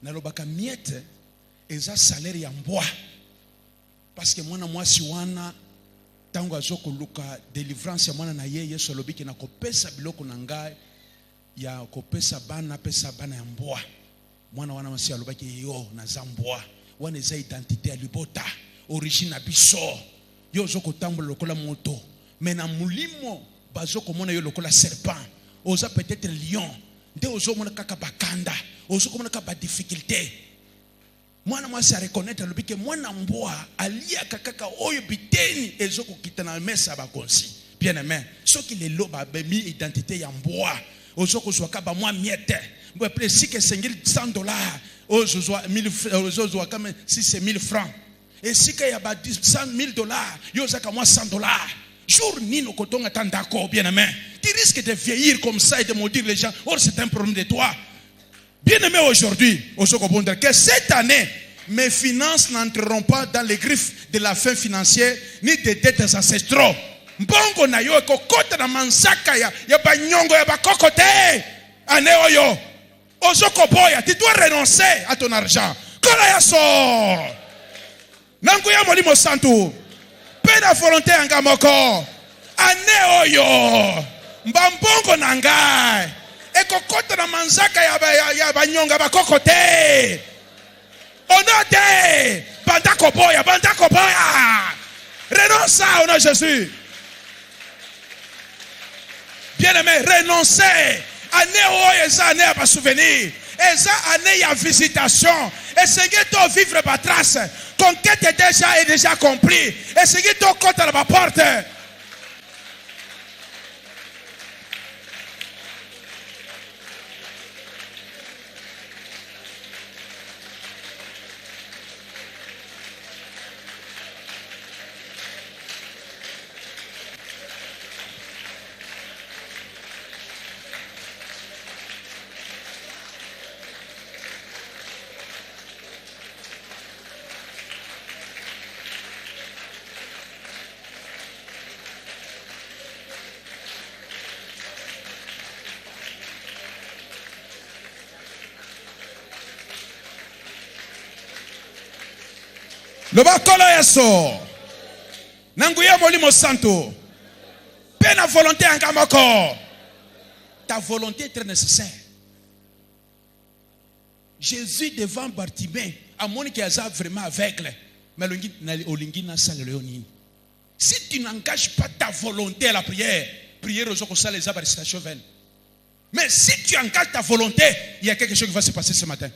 Na lobaka miette eza salaire ya mbwa. Parce que mwana mwasi wana tango azoko luka délivrance ya mwana na ye Yesu lobiki na kopesa biloko na ngai ya kopesa bana ya mbwa. Mwana wana mwasi alobaki yo na zambwa. Wana eza identité ya libota origine na biso yo zoko tambola lokola moto mais na mulimo bazoko mona yo lokola serpent oza peut-être lion nde ozo mona kaka bakanda ozo mona kaka ba difficulté mwana mwasi a reconnaître lobike mwana mbwa alia kaka oyo biteni ezoko kitana mesa ba konsi bien aimé soki le loba bemi identité ya mbwa ozoko zwaka ba mwa miette mbo presi que $100 $1000 aux 1000 comme si c'est 1000 francs Et si il y a 100 000 dollars, il y a moi 100 dollars. Jour nino kotonga tandako bien aimé. Tu risques de vieillir comme ça et de maudire les gens. Or c'est un problème de toi. Bien aimé aujourd'hui, que cette année, mes finances n'entreront pas dans les griffes de la faim financière ni des dettes ancestraux. Mbongo na yo kokota na mansaka ya banyongo ya bakokote. Ane oyo. Ozoko boya, tu dois renoncer à ton argent. Kola ya so. Nanguya molimo santu. Pena volonté anga moko. Ane oyo. Mbambongo nangai. Eko kota na manzaka ya banyonga bakokote. Onote. Bandako boya. Renonce au nom de Jésus. Bien-aimé, renoncez. Année oyo eza année ya souvenir. Eza année ya visitation. Essayez de vivre ma trace. Conquête est déjà accomplie. Essayez de compter la porte. Loba kolo yeso. Nanguya molimo santo. Pena volonté angamoko. Ta volonté est très nécessaire. Jésus devant Bartimée, à mon qui est vraiment aveugle. Mais si tu n'engages pas ta volonté à la prière, prière aux autres salles, les arrestations vaines. Mais si tu engages ta volonté, il y a quelque chose qui va se passer ce matin.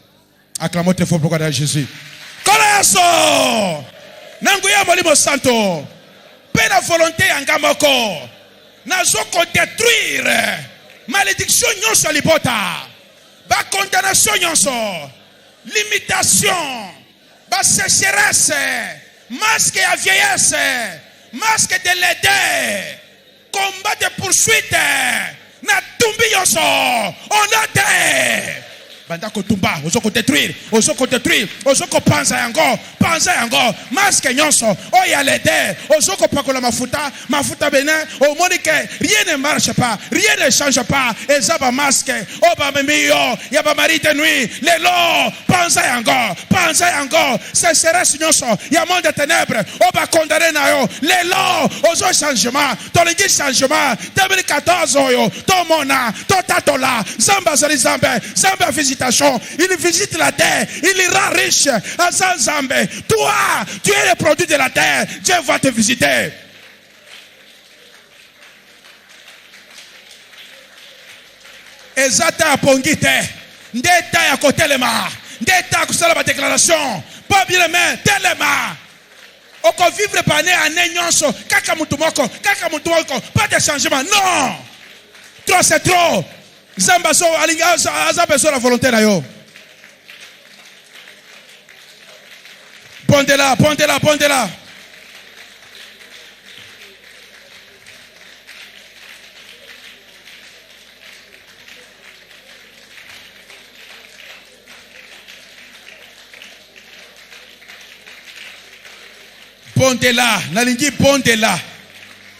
Acclamons très fort pour Jésus. Kolaso Nanguya molimo santo. Pena volonté angamoko. Nazoko détruire malédiction nyonso libota. Ba condamnation nyonso. Limitation. Ba sécheresse. Masque à vieillesse. Masque de l'aider. Combat de poursuite. Na tumbi nyonso. On a des. Bandako tumba, osoko détruire, osoko panza yango, masque nyonso, oya lede, osoko pakola mafuta benin, au moni que rien ne marche pas, rien ne change pas, ezaba masque, oba memiyo, yaba mari de nuit, lelo, panza yango, sécheresse nyonso, ya monde de ténèbres, oba condamné na yo, lelo, ozo changement, tolingi changement, 2014 oyo, to mona, to tatola, zamba zali zamba visite. Il visite la terre, il ira riche à Zanzambe. Toi, tu es le produit de la terre. Dieu va te visiter. Ezata pongite, ndeta ya kotelema, ndeta kusala ba déclaration. Pas bien les mains, telema. Oko vivre pané année nyonso, kaka mutumoko, pas de changement. Non. Trop c'est trop. Zambaso alinga azabeso la volonté na yo. Pondela. Pondela, nalingi pondela.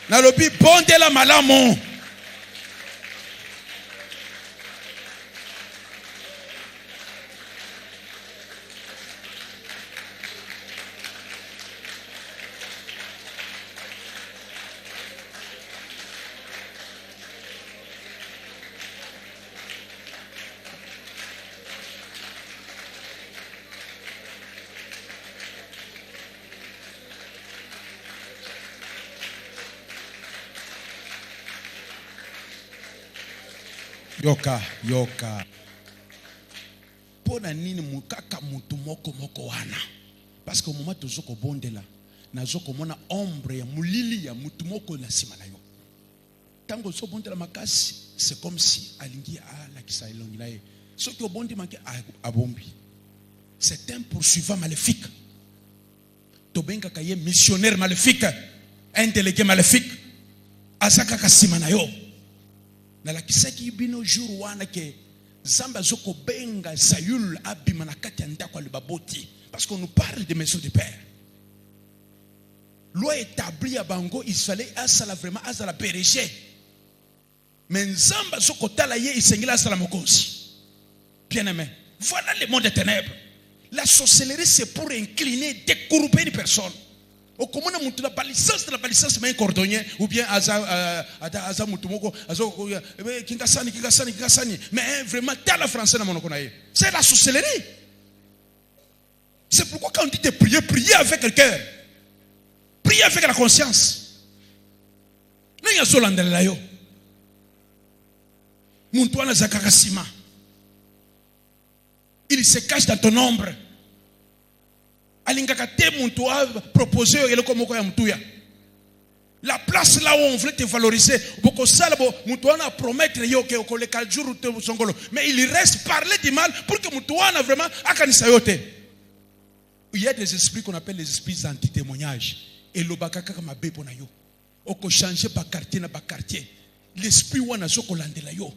Nalobi pondela malamu. Yoka. Pona nini mukaka mutu moko wana. Parce que au moment où zoko bondela, na zoko mona ombre ya mulili ya mutu moko na sima na yo. Tango so bondela makasi, c'est comme si alingi la kisa elongi na ye. Ce qui bondi manke abombi. C'est un poursuivant maléfique. tobenga kaye missionnaire maléfique, un délégué maléfique. Azaka kasima na yo. Na la kiseki bino jour wana ke Zamba zoko benga Saül abima na kati ya ndako le baboti parce qu'on nous parle de maison de père. Loi établie à Bango, il fallait asala vraiment asala péréché. Mais Zamba zoko talaye isengila asala mokosi. Bien aimé, voilà le monde des ténèbres. La sorcellerie c'est pour incliner, décourber une personne. Au comment on monte la balissance mais un cordonnier ou bien aza mutumoko kingasani mais vraiment t'as la français dans mon okonaye. C'est la sorcellerie. C'est pourquoi quand on dit de prier, priez avec le cœur. Priez avec la conscience. N'ayez solandela yo. Muntwana zakakasima. Il se cache dans ton ombre. La place là où on voulait te valoriser, promettre mais il reste parler du mal pour que Moutouana vraiment akanisayote. Il y a des esprits qu'on appelle les esprits anti-témoignage. Et le bakaka kama bebo na yo. Oko changer par quartier na quartier. L'esprit wana zoko landela yo.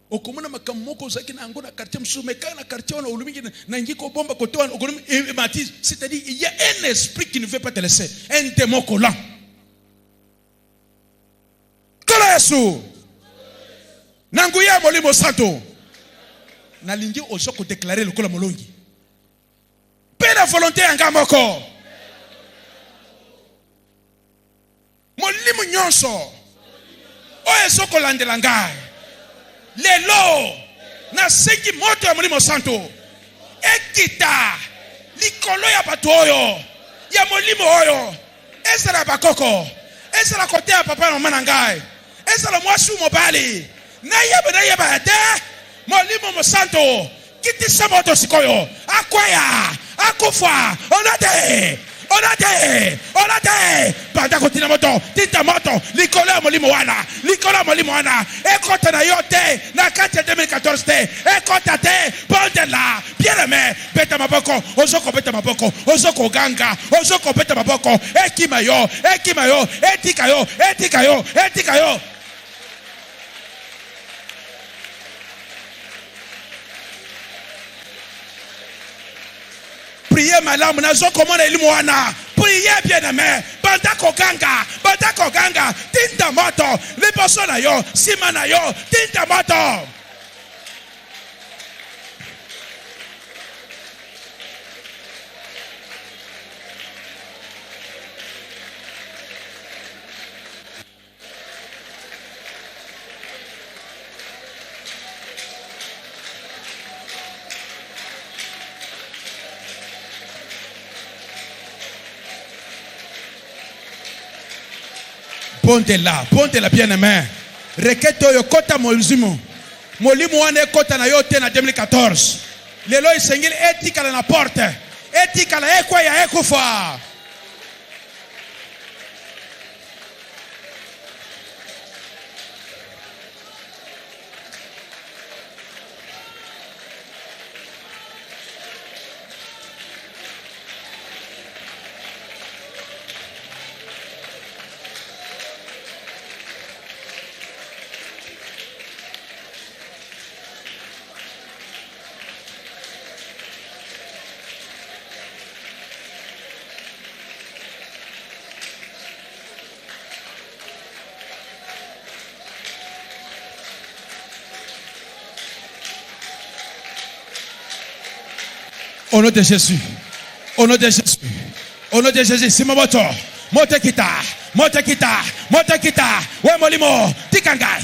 Okomona makamoko zaki na ngona quartier msumeka na quartier wana ulumingi na ngiko bomba kotoa okonomi ématise, c'est-à-dire il y a un esprit qui ne veut pas te laisser, un démon collant. Kalasu nanguya molimo santo na lingi ozoko déclarer le kola molongi pe la volonté anga moko molimo nyonso o ezoko landela ngai lelo na sengi moto ya molimo santo ekita likolo ya bato oyo ya molimo oyo ezala bakoko ezala kote ya papa na mama ngai ezala mwasi mobali na yeba te molimo mo santo kitisa moto sikoyo akwaya akufa onate panda kotina moto tinta moto likolo ya molimo wana ekota na yote na kati ya 2014 te ekota te bondela bien aimé beta maboko ozoko beta maboko ozoko ganga ozoko beta maboko ekima yo etika yo priez malamu na zoko mona elimu wana priez bien aimé bandako ganga tinta moto liboso na yo sima na yo tinta moto. Ponte la bien aimé. Reketo yo kota molimo wane kota na yote na 2014. Lelo isengili etika na porte. Etika la ekwa ya ekufa. Au nom de Jésus. Au nom de Jésus. Au nom de Jésus. C'est mon moto. Motekita. Ouais molimo. Tikangai.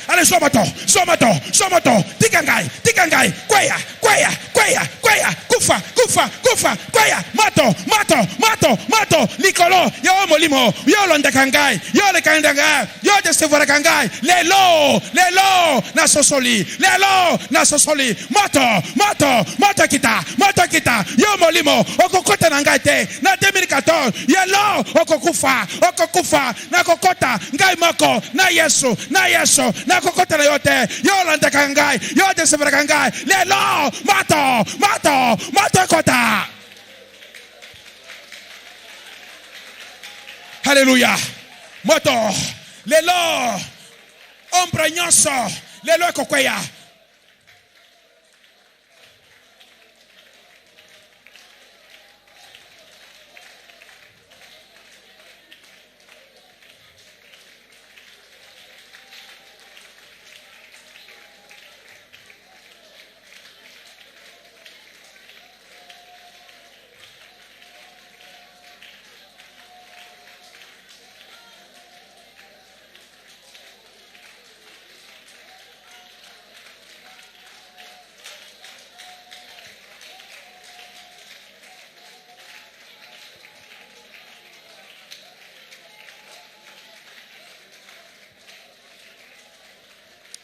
Allez, sois moto. Tikangai. Kwaya. Kufa. Kwaya. Mato. Likolo. Yo molimo. Yo londekangai. Yo le kandangai. Yo desevora kangai. Lelo. Na sosoli. Moto kita. Yo molimo. Okokota nangai te. Na 2014. Yelo. Okokufa. Na kokota. Ngai mako. Na Yesu. Na kokota na yote. Yo londekangai. Yo desevora kangai. Lelo. Mato kota. Alléluia. Moto. Lelo. Ombre nyonso. Lelo ekokweya.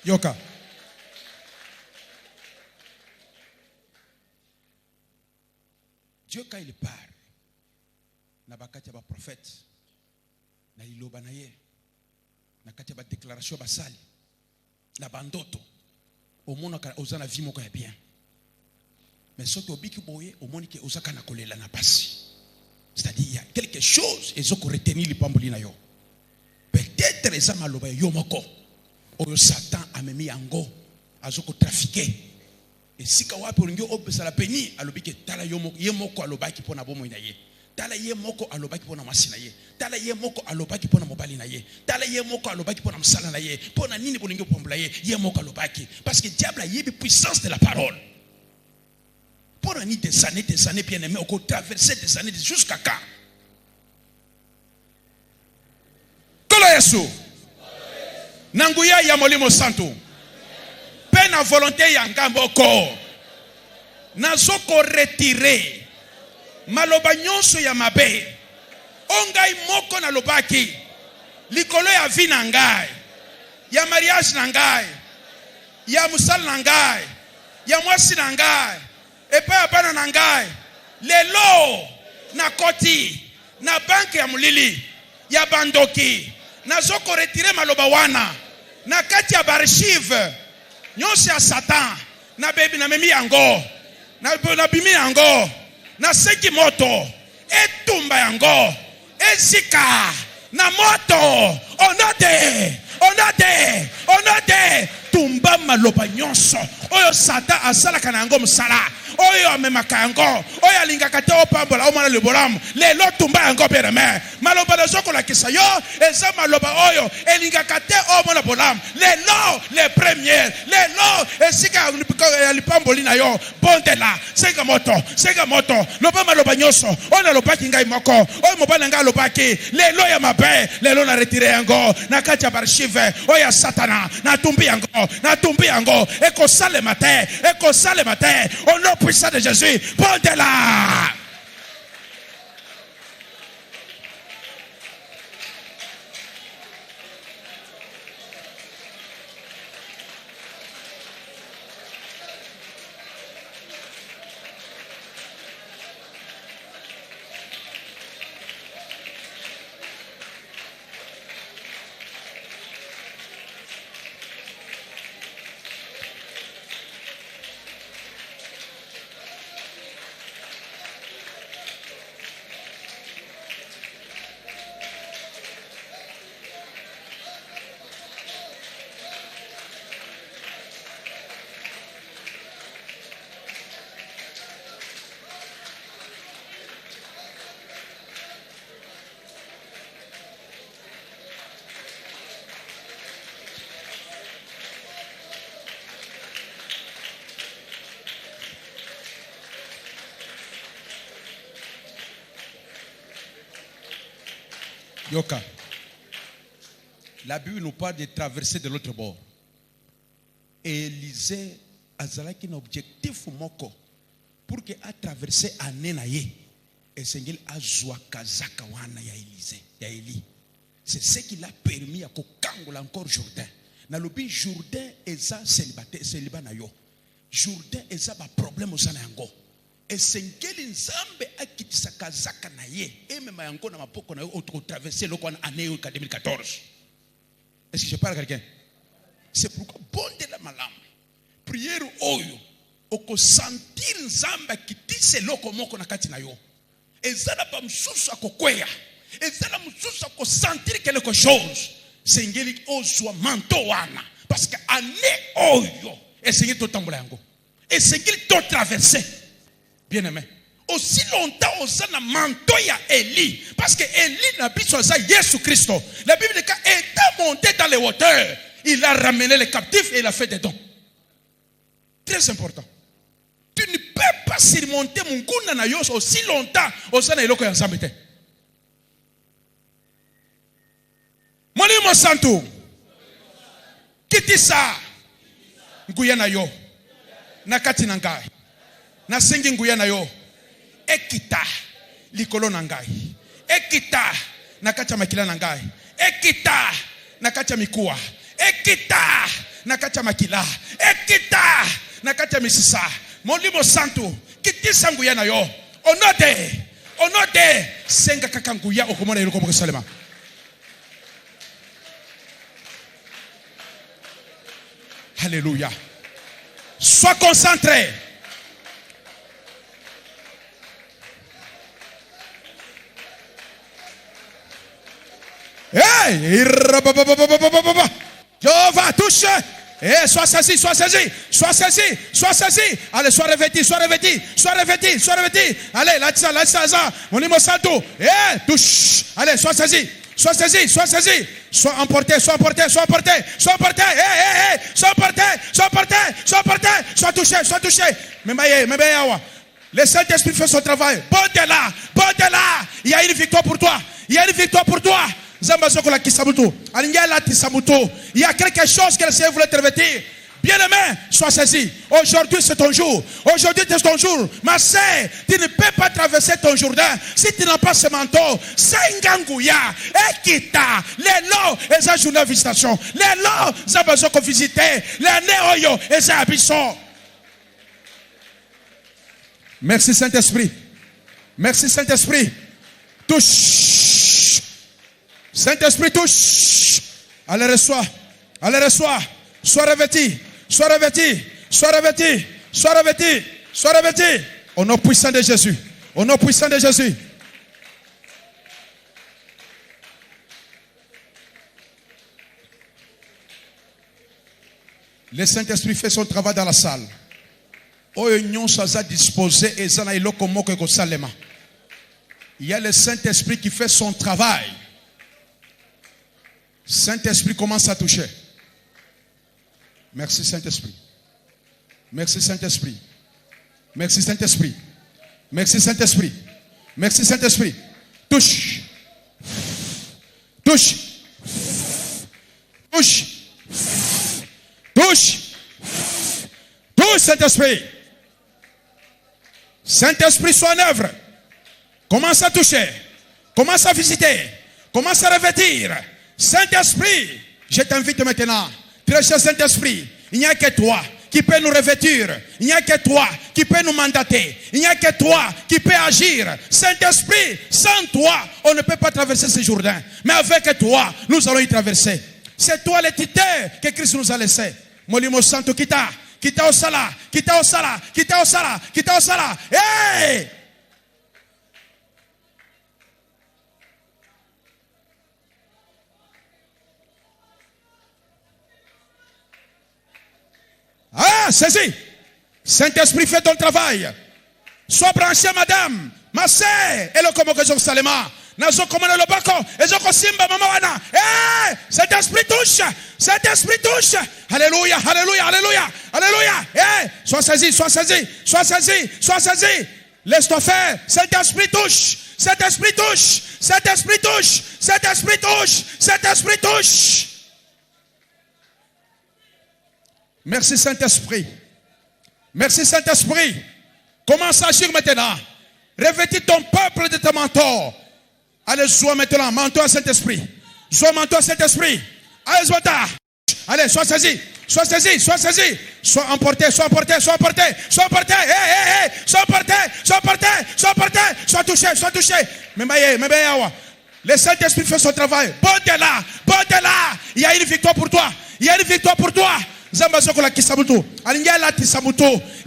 Yoka. Dieu quand il parle, na bakati ba prophète, na iloba na ye, na kati ba déclaration basali, na bandoto, au monde ozana vie moko ya bien. Mais soki obiki boye, au monde ke ozaka na kolela na pasi. C'est-à-dire il y a quelque chose ezoko retenir lipamboli na yo. Peut-être eza maloba yo moko. Oyo Satan amemi yango azoko trafiquer et sika wapi olingi obesa la peni alobiki tala yo moko alobaki pona bomo na ye, tala ye moko alobaki pona mwasi na ye, tala ye moko alobaki pona mobali na ye, tala ye moko alobaki pona msala na ye, pona nini bolingi opombola ye moko alobaki, parce que diable a yebi puissance de la parole. Pona ni des années bien aimés au traverser des années jusqu'à quand. Kolo Yesu Nanguya ya molimo santo. Pe na volonté ya ngambo ko. Nazoko retirer. Maloba nyonso ya mabe. Ongai moko na lobaki. Likolo ya vie na ngai. Ya mariage na ngai. Ya musala na ngai. Ya mwasi na ngai. Epa ya bana na ngai. Lelo na koti. Na banke ya mulili. Ya bandoki. Nazoko retirer maloba wana na kati ya archive nyonso ya Satan na bebi na memi yango na bimi yango na seki moto etumba yango ezika na moto onade tumba maloba nyonso oyo Satan asalaka na yango musala oyo amemaka yango oyo alingaka te opambola omona lebolamu lelo tumba yango bereme maloba nazoko lakisa yo eza maloba oyo elingaka te omona bolamu lelo le premier lelo esika ya lipamboli na yo bondela senga moto loba maloba nyonso oyo nalobaki ngai moko oyo mobali ngai alobaki lelo ya mabe lelo na retire yango na kati ya archive oyo ya Satana natumbi yango ekosalema te au nom puissant de Jésus bondela. Yoka. La Bible nous parle de traverser de l'autre bord. Et Élisée a un objectif moko pour que a traversé année na ye. Et Seigneur a joua kazaka wana ya Élisée, ya Élie. C'est ce qui l'a permis à kokangola encore Jourdain. Na lobi Jourdain eza célibataire, célibat na yo. Jourdain eza ba problème osana yango. Et Seigneur nzambe akitisa kazaka na ye. Et même yango na mapoko na yo au traverser le en année 2014. Est-ce que je parle à quelqu'un? C'est pourquoi bon de la malam. Prière oyo oko sentir nzamba kitise loko moko na kati na yo. Ezala ba msusu akokweya. Et ça, nous faut sentir quelque chose. C'est un manteau. Parce que l'année oyo, et c'est tout tambolango. Et c'est qu'il t'a traversé. Bien aimé. Aussi longtemps, on a manteau à Élie. Parce que Élie n'a pas besoin de Jésus-Christ. La Bible dit qu'il est monté dans les hauteurs. Il a ramené les captifs et il a fait des dons. Très important. Tu ne peux pas surmonter mon goût aussi longtemps au sein de l'Élo que ensemble était. Mon santo. Kiti sa. Nguya na yo. Nakati nangai. Na sengi nguya na yo. Ekita. Likolo nangai. Ekita. Nakacha makila nangai. Ekita. Nakacha mikua. Ekita. Nakacha makila. Ekita. Nakacha misisa. Molimo santo. Kiti sanguya na yo. Onote. Onote. Senga kakanguya okomona yoko mo salema. Alléluia. Sois concentré. Hey! Jehovah, touche. Eh, sois saisi, sois saisi, sois saisi, sois saisi. Allez, sois revêtu, sois revêtu, sois revêtu, sois revêtu. Allez, là, ça. Mon numéro santo. Eh, touche. Allez, sois saisi. Sois saisi, sois saisi, sois emporté, sois emporté, sois emporté, sois emporté, sois emporté, sois emporté, sois emporté, sois touché, sois touché. Mais le Saint-Esprit fait son travail. Bon de là, il y a une victoire pour toi, il y a une victoire pour toi. Il y a quelque chose que le Seigneur voulait te revêtir. Bien-aimé, sois saisi. Aujourd'hui, c'est ton jour. Aujourd'hui, c'est ton jour. Ma sœur, tu ne peux pas traverser ton Jourdain si tu n'as pas ce manteau. Sengangouya, Ekita, les lots, et sa journée de visitation. Les lots, ça besoin qu'on visite. Les néoyo, et ça habison. Merci Saint-Esprit. Merci Saint-Esprit. Touche. Saint-Esprit, touche. Allez, reçois. Allez, reçois. Sois revêtu. Sois revêtu, sois revêtu, sois revêtu, sois revêtu. Au nom puissant de Jésus. Au nom puissant de Jésus. Le Saint-Esprit fait son travail dans la salle. Il y a le Saint-Esprit qui fait son travail. Saint-Esprit commence à toucher. Merci Saint-Esprit. Merci Saint-Esprit. Merci Saint-Esprit. Merci Saint-Esprit. Merci Saint-Esprit. Touche. Touche. Touche. Touche. Touche Saint-Esprit. Saint-Esprit soit en œuvre. Commence à toucher. Commence à visiter. Commence à revêtir. Saint-Esprit, je t'invite maintenant. Très cher Saint-Esprit, il n'y a que toi qui peut nous revêtir. Il n'y a que toi qui peut nous mandater. Il n'y a que toi qui peut agir. Saint-Esprit, sans toi, on ne peut pas traverser ce Jourdain. Mais avec toi, nous allons y traverser. C'est toi le titre que Christ nous a laissé. Molimo Santo, quitta au sala, quitta au sala, quitta au sala, quitta au sala. Hey! Ah, saisis. Saint-Esprit, fais ton travail. Sois branché, madame. Ma sœur, et le comme que je salema. Nazo comme le bako, et je simba maman wana. Eh, Saint-Esprit touche. Saint-Esprit touche. Alléluia, alléluia, alléluia, alléluia. Eh, sois saisi, sois saisi, sois saisi, sois saisi. Laisse-toi faire. Saint-Esprit touche. Saint-Esprit touche. Saint-Esprit touche. Saint-Esprit touche. Saint-Esprit touche. Merci Saint-Esprit. Merci Saint-Esprit. Commence à agir maintenant. Revêtis ton peuple de ton manteau. Allez, sois maintenant manteau à Saint-Esprit. Sois manteau à Saint-Esprit. Allez, sois ta. Allez, sois saisi. Sois saisi, sois saisi. Sois emporté, sois emporté, sois emporté. Sois emporté. Sois emporté, sois emporté, sois emporté. Sois touché, sois touché. Le Saint-Esprit fait son travail. Bon de là. Il y a une victoire pour toi. Il y a une victoire pour toi. Il y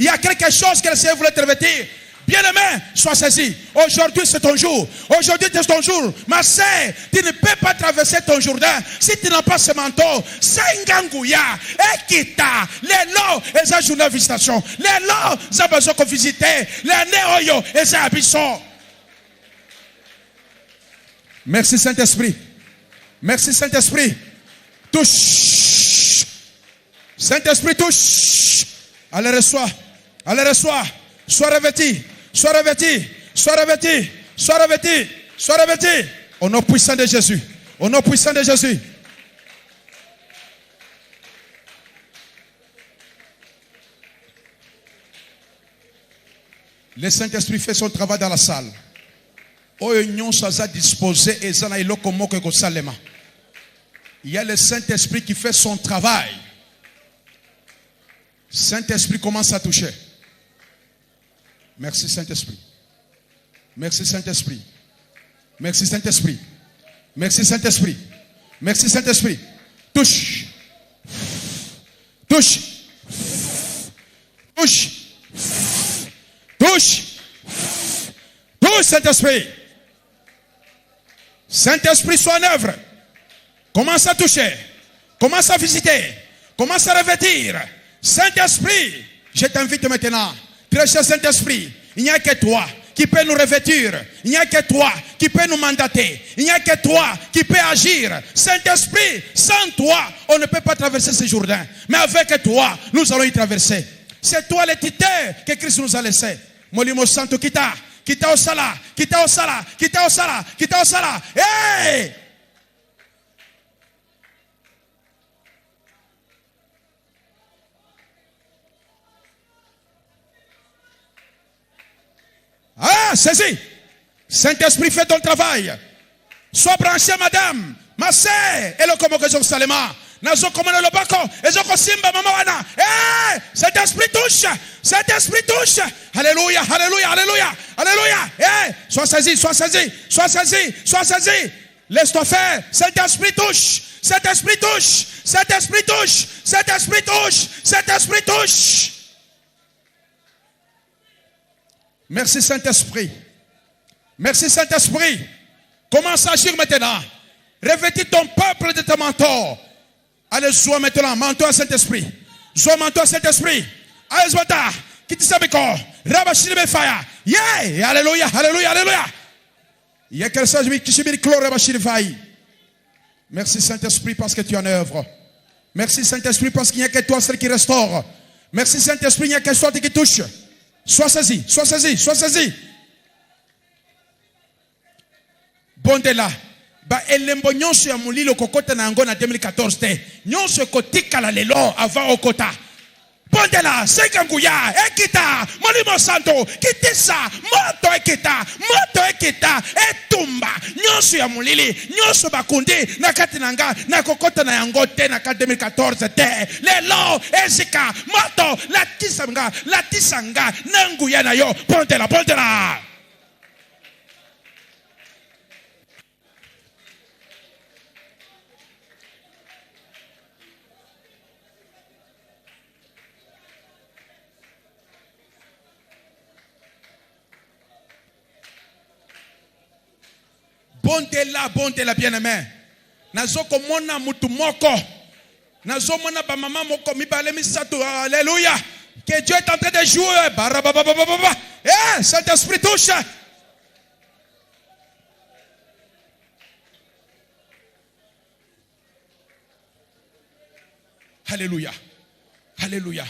a quelque chose que le Seigneur voulait te revêtir. Bien-aimé, sois saisi. Aujourd'hui, c'est ton jour. Aujourd'hui, c'est ton jour. Ma sœur, tu ne peux pas traverser ton Jourdain si tu n'as pas ce manteau. Sengangouya, Ekita, les lots, et sa journée de visitation. Les lots, ça va se visiter. Les néoyo, et ça habison. Merci Saint-Esprit. Merci Saint-Esprit. Touche. Saint-Esprit touche. Allez, reçois. Allez, reçois. Sois revêtu. Sois revêtu. Sois revêtu. Sois revêtu. Sois revêtu. Au nom puissant de Jésus. Au nom puissant de Jésus. Le Saint-Esprit fait son travail dans la salle. Il y a le Saint-Esprit qui fait son travail. Saint-Esprit commence à toucher. Merci Saint-Esprit. Merci Saint-Esprit. Merci Saint-Esprit. Merci Saint-Esprit. Merci Saint-Esprit. Touche. Touche. Touche. Touche. Touche Saint-Esprit. Saint-Esprit soit en œuvre. Commence à toucher. Commence à visiter. Commence à revêtir. Saint-Esprit, je t'invite maintenant. Très cher Saint-Esprit, il n'y a que toi qui peut nous revêtir. Il n'y a que toi qui peut nous mandater. Il n'y a que toi qui peut agir. Saint-Esprit, sans toi, on ne peut pas traverser ce Jourdain. Mais avec toi, nous allons y traverser. C'est toi le titre que Christ nous a laissé. Molimo Santo Kita. Kita Osala. Kita Osala. Kita Osala. Kita Osala. Hey! Ah, saisis. Saint-Esprit, fait ton travail. Sois branché, madame. Ma sœur. Et le comme que je salema. Nazo comme le bako. Et je simba maman wana. Eh, Saint-Esprit touche. Saint-Esprit touche. Alléluia, alléluia, alléluia. Alléluia. Eh, sois saisi, sois saisi. Sois saisi, sois saisi. Laisse-toi faire. Saint-Esprit touche. Saint-Esprit touche. Saint-Esprit touche. Saint-Esprit touche. Saint-Esprit touche. Merci Saint-Esprit. Merci Saint-Esprit. Commence à agir maintenant. Revêtis ton peuple de ton manteau. Allez, sois maintenant manteau à Saint-Esprit. Sois manteau à Saint-Esprit. Allez, sois ta. Quitte sa béco. Rabashiri befaya. Yeah. Alléluia. Alléluia. Alléluia. Il y a quelque chose qui se met clore rabashiri fayi. Merci Saint-Esprit parce que tu es en œuvre. Merci Saint-Esprit parce qu'il n'y a que toi seul qui restaure. Merci Saint-Esprit, il n'y a que toi qui touche. Sois saisi, sois saisi, sois saisi. Bondela. Ba elembo nyonso ya mulilo kokota na yango na 2014 te. Nyonso kotikala lelo avant okota. Bondela, sekanguya, ekita, molimo santo, kitisa, moto ekita, etumba. Nyonso ya mulili, nyonso bakundi, na kati nanga, na kokota na yango te na 2014 te. Lelo, ezika, moto, latisanga, nanguya na yo. Bondela, bondela. Bonté la bien-aimé. Nazoko mona mutu moko. Nazo mona ba mama moko mibale misato. Alléluia. Que Dieu est en train de jouer. Eh, Saint-Esprit touche. Alléluia. Alléluia.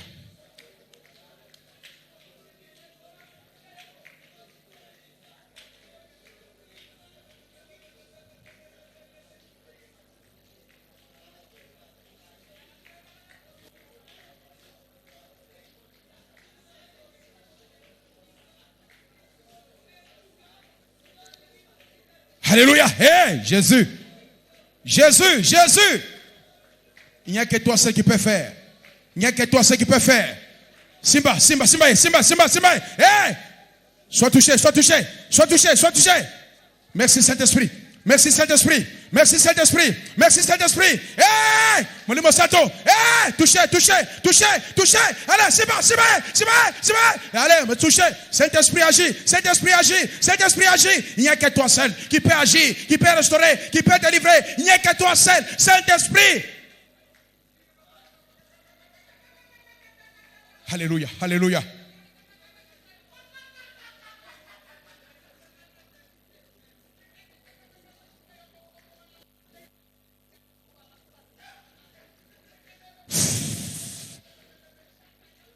Alléluia. Hey, Jésus. Jésus, Jésus. Il n'y a que toi ce qui peut faire. Il n'y a que toi ce qui peut faire. Simba, Simba, Simba, Simba, Simba, Simba. Hey. Sois touché, sois touché, sois touché, sois touché. Merci Saint-Esprit. Merci Saint-Esprit. Merci Saint-Esprit. Merci Saint-Esprit. Hey! Molimo Sato. Hey! Touchez. Allez, c'est bon. Allez, me touchez. Saint-Esprit agit. Il n'y a que toi seul qui peut agir, qui peut restaurer, qui peut délivrer. Il n'y a que toi seul. Saint-Esprit. Alléluia.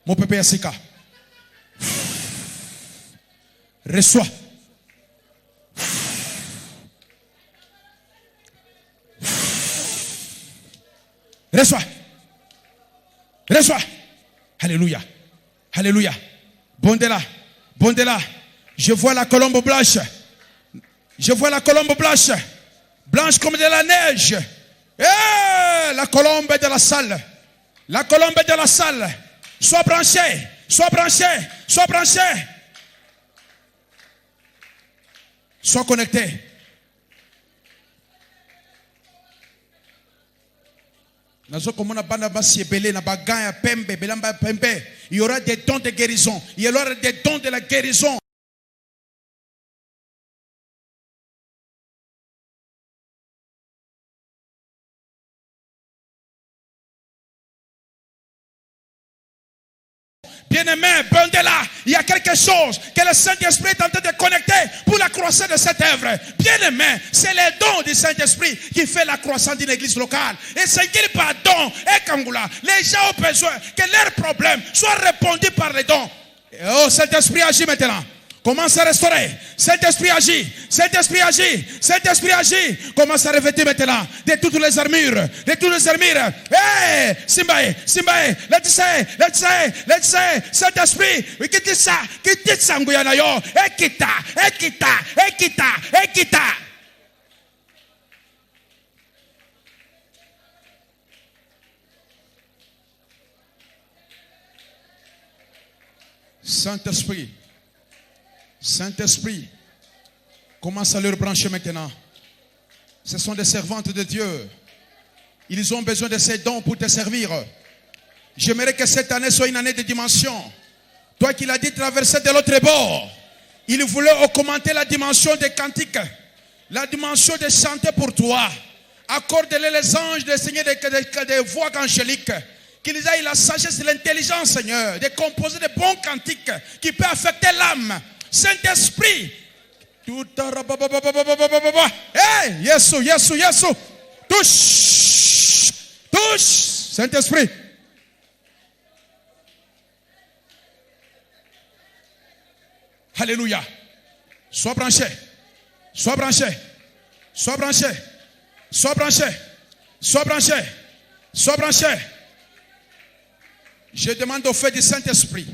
Mon pépé Asika. Reçois. Alléluia. Bondela. Je vois la colombe blanche. Blanche comme de la neige. La colombe de la salle. Sois branché. Sois connecté. Il y aura des dons de guérison. Il y aura des dons de la guérison. Bien-aimé, Bondela, il y a quelque chose que le Saint-Esprit est en train de connecter pour la croissance de cette œuvre. Bien-aimé, c'est les dons du Saint-Esprit qui fait la croissance d'une église locale. Et c'est qu'il pardon et Kangoula, les gens ont besoin que leurs problèmes soient répondus par les dons. Oh, Saint-Esprit agit maintenant. Commence à restaurer. Saint-Esprit agit. Commence à revêtir maintenant de toutes les armures. Hey, Simbae. Let's say. Saint-Esprit, quitte ça. Nguyanayo. Ekita. Saint-Esprit, commence à leur brancher maintenant. Ce sont des servantes de Dieu. Ils ont besoin de ces dons pour te servir. J'aimerais que cette année soit une année de dimension. Toi qui l'as dit traverser de l'autre bord. Il voulait augmenter la dimension des cantiques. La dimension de chanter pour toi. Accorde-les les anges de Seigneur des voix angéliques. Qu'ils aient la sagesse et l'intelligence, Seigneur, de composer de bons cantiques qui peuvent affecter l'âme. Saint-Esprit. Hey, Yesu. Touche. Saint-Esprit. Alléluia. Sois branché. Je demande au fait du Saint-Esprit,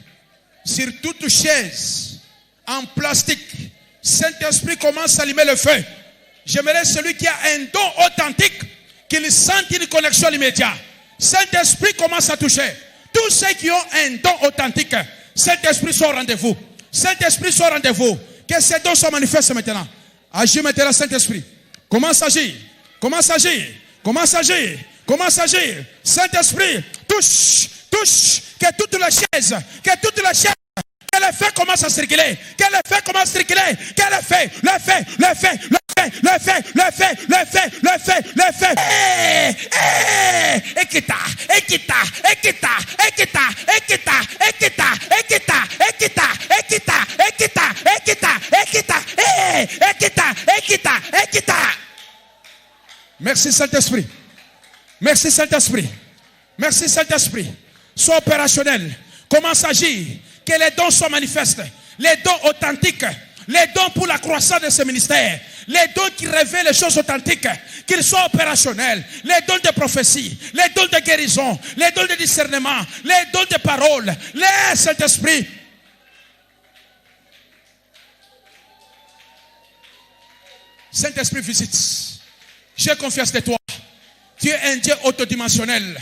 sur toute chaise en plastique, Saint-Esprit commence à allumer le feu. J'aimerais celui qui a un don authentique qu'il sente une connexion immédiate. Saint-Esprit commence à toucher. Tous ceux qui ont un don authentique, Saint-Esprit soit au rendez-vous. Que ces dons soient manifestés maintenant. Agis maintenant, Saint-Esprit. Commence à agir. Saint-Esprit, touche. Que toutes les chaises, que le feu commence à circuler. Que le feu. Ekita. Merci Saint-Esprit. Sois opérationnel. Commence à agir. Que les dons soient manifestes. Les dons authentiques. Les dons pour la croissance de ce ministère. Les dons qui révèlent les choses authentiques. Qu'ils soient opérationnels. Les dons de prophétie. Les dons de guérison. Les dons de discernement. Les dons de parole. Les Saint-Esprit. Saint-Esprit visite. J'ai confiance de toi. Tu es un Dieu autodimensionnel.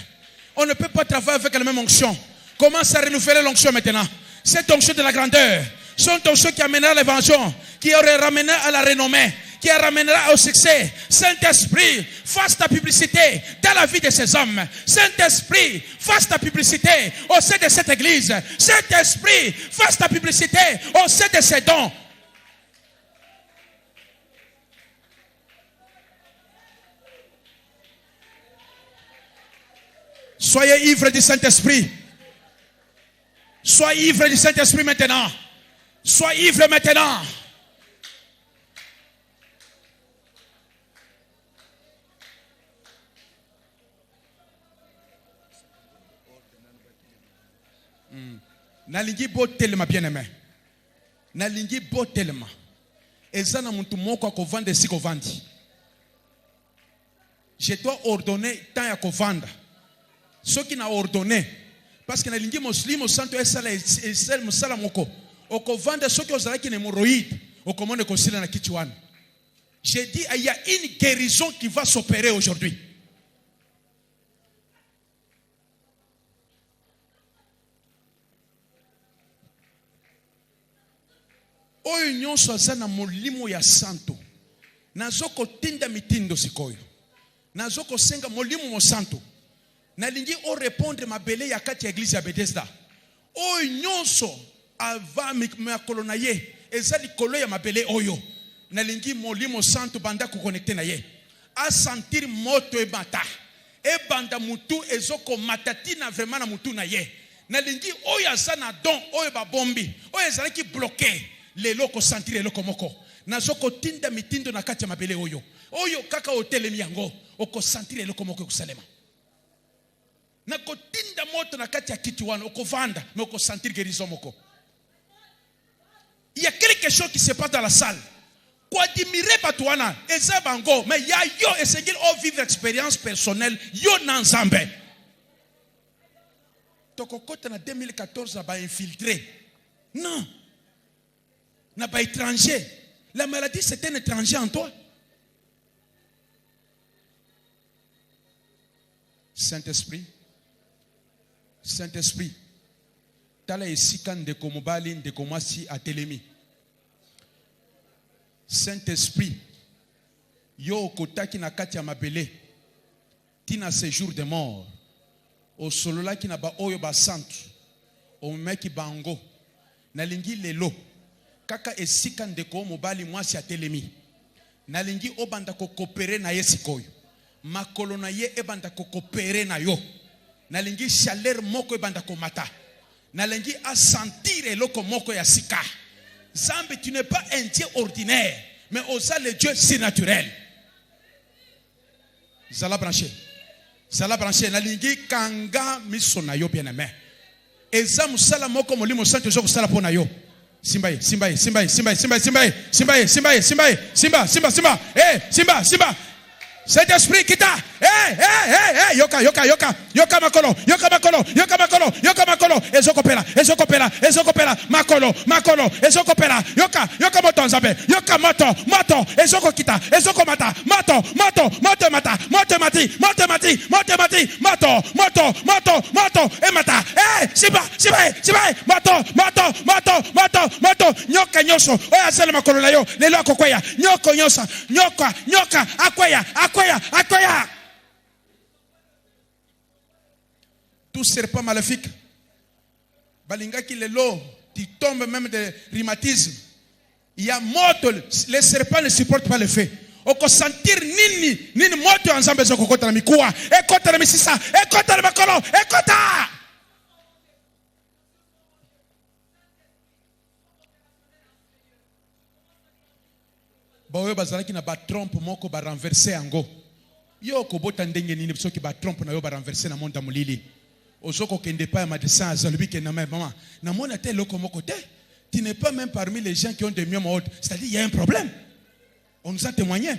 On ne peut pas travailler avec la même onction. Commence à renouveler l'onction maintenant. Cette onction de la grandeur. Cette onction qui amènera l'évangile. Qui aurait ramené à la renommée. qui ramènera au succès. Saint-Esprit, fasse ta publicité dans la vie de ces hommes. Saint-Esprit, fasse ta publicité au sein de cette église. Saint-Esprit, fasse ta publicité au sein de ces dons. Soyez ivres du Saint-Esprit. Soyez ivres du Saint-Esprit maintenant. Soyez ivres maintenant. Nalingi botelema bien-aimé. Nalingi botelema. Ezana muntu moko akovanda si kovandi. Je dois ordonner tant ya kovanda. Ce qui n'a ordonné, parce que nalingi muslimo santo esala musala moko. Okovanda ce qui ozala ki ne hémorroïde, okomone kosila na kichwana. J'ai dit il y a une guérison qui va s'opérer aujourd'hui. Oyo nyonso aza na molimo ya santo. Nazoko tinda mitindo sikoyo. Nazoko senga molimo mo santo. Nalingi o répondre mabele ya kati ya église ya Bethesda. Oyo nyonso ava makolo na ye eza likolo ya mabele oyo. Nalingi molimo santo banda ko connecter na ye. A sentir moto e bata. E banda mutu ezoko matatina vraiment na mutu na ye. Nalingi oyo aza na don oyo ba bombi. Oyo ezalaki bloqué. Lelo ko sentir eloko moko. Nazoko tinda mitindo na kati ya mabele oyo. Oyo kaka hotel miyango. Oko sentir eloko moko kusalema. Na ko tinda moto na kati ya kitu wana. Oko vanda. Mais oko sentir guérison moko. Il y a quelque chose qui se passe dans la salle. Kwa admirer batuana. Eza bango. Mais ya yo esengil o vivre expérience personnelle. Yo nanzambe. Toko kote na 2014 ba infiltré. Non. N'a pas étranger. La maladie, c'est un étranger en toi. Saint-Esprit. Saint-Esprit. Tala esikan de komobali de komasi a telemi. Saint-Esprit. Yo kotaki na kati ya mabele. Tina séjour de mort. O solola ki na ba oyo ba santu. O meki bango. Nalingi lelo. Kaka esika ndeko mobali mwasi ya telemi. Nalingi obanda ko kopere na ye sikoyo. Makolo na ye ebanda ko kopere na yo. Nalingi chaleur moko ebanda ko mata. Nalingi a sentir eloko moko ya sika. Zambe, tu n'es pas un Dieu ordinaire, mais osa le Dieu surnaturel. Zala branché. Zala branché. Nalingi kanga miso na yo bien-aimé. Eza musala moko molimo santo zo kusala pona yo. Simba, Simba, Simba, Simba, Simba, Simba, Simba, Simba, Simba, Simba, Simba, Simba, Simba, Simba. Saint-Esprit kita. Yoka makolo, yoka makolo, yoka makolo, yoka makolo. Ezokopela, ezokopela, ezokopela. Makolo, ezokopela. Yoka moto nzabe, yoka moto, ezoko kita, ezoko mata, moto mati, emata. Simba, moto, nyoka nyoso. Oya sele makolo na yo, lelo akokwea. Nyoko nyosa, nyoka, akwea. Tout serpent maléfique. Balinga qui lelo, tu tombes même de rhumatisme. Il y a moto, les serpents ne supportent pas le feu. Oko sentir nini moto ensemble zoko kota na mikuwa, ekota na misisa, ekota na makolo, ekota. Bawe bazalaki na ba trompe moko ba renverser ango. Yo ko bota ndenge nini soki ba trompe na yo ba renverser na monta mulili. Ozoko kende pa ma descend azalobi ke na maman. Na mona te loko moko te. Tu n'es pas même parmi les gens qui ont des miomes hautes. C'est-à-dire il y a un problème. On nous a témoigné.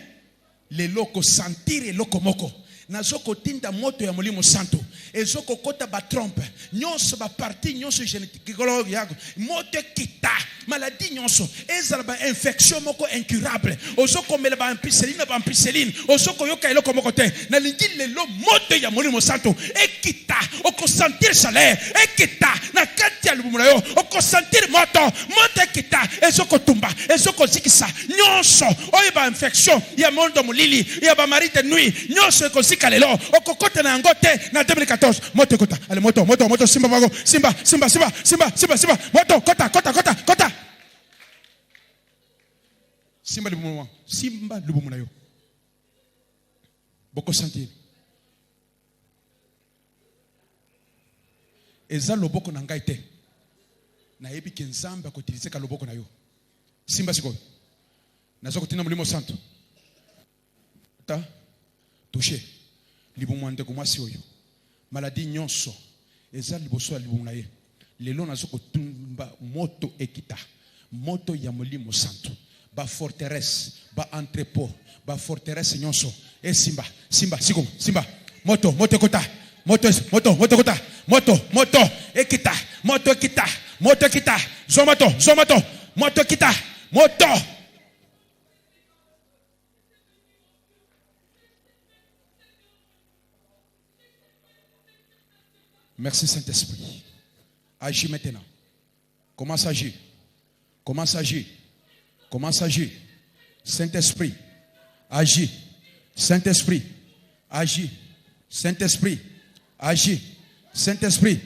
Les loko sentir et loko moko. Nazoko tinda moto ya mulimo santo. ezoko kota ba trompe nyonso ba partie nyonso gynécologue yako moto kita maladie nyonso ezala ba infection moko incurable ozoko mela ba ampicilline ozoko yoka eloko moko te na lingi lelo moto ya molimo santo ekita okosentir chaleur ekita na kati ya lubumu na yo okosentir moto ekita ezoko tumba ezoko zikisa nyonso oyo ba infection ya mondo molili ya ba mari de nuit nyonso ekozika lelo okokota na yango te na 2014 moto ekota ale moto simba mago simba moto kota simba lubumu na yo boko sentir eza loboko na ngai te na yebi ke nzambe akotilize ka loboko na yo simba sikoyo nazo kotina molimo santo ta touché libumu ndeko mwasi oyo maladie nyonso eza liboso ya libumu na ye lelo nazo kotumba moto ekita moto ya molimo santo ba forteresse ba entrepôt ba forteresse nyonso e simba sikoyo simba moto kota moto kota moto ekita zomato moto ekita moto. Merci Saint-Esprit. Agis maintenant. Commence à agir. Saint-Esprit. Agis. Saint-Esprit. Agis. Saint-Esprit. Agis. Saint-Esprit.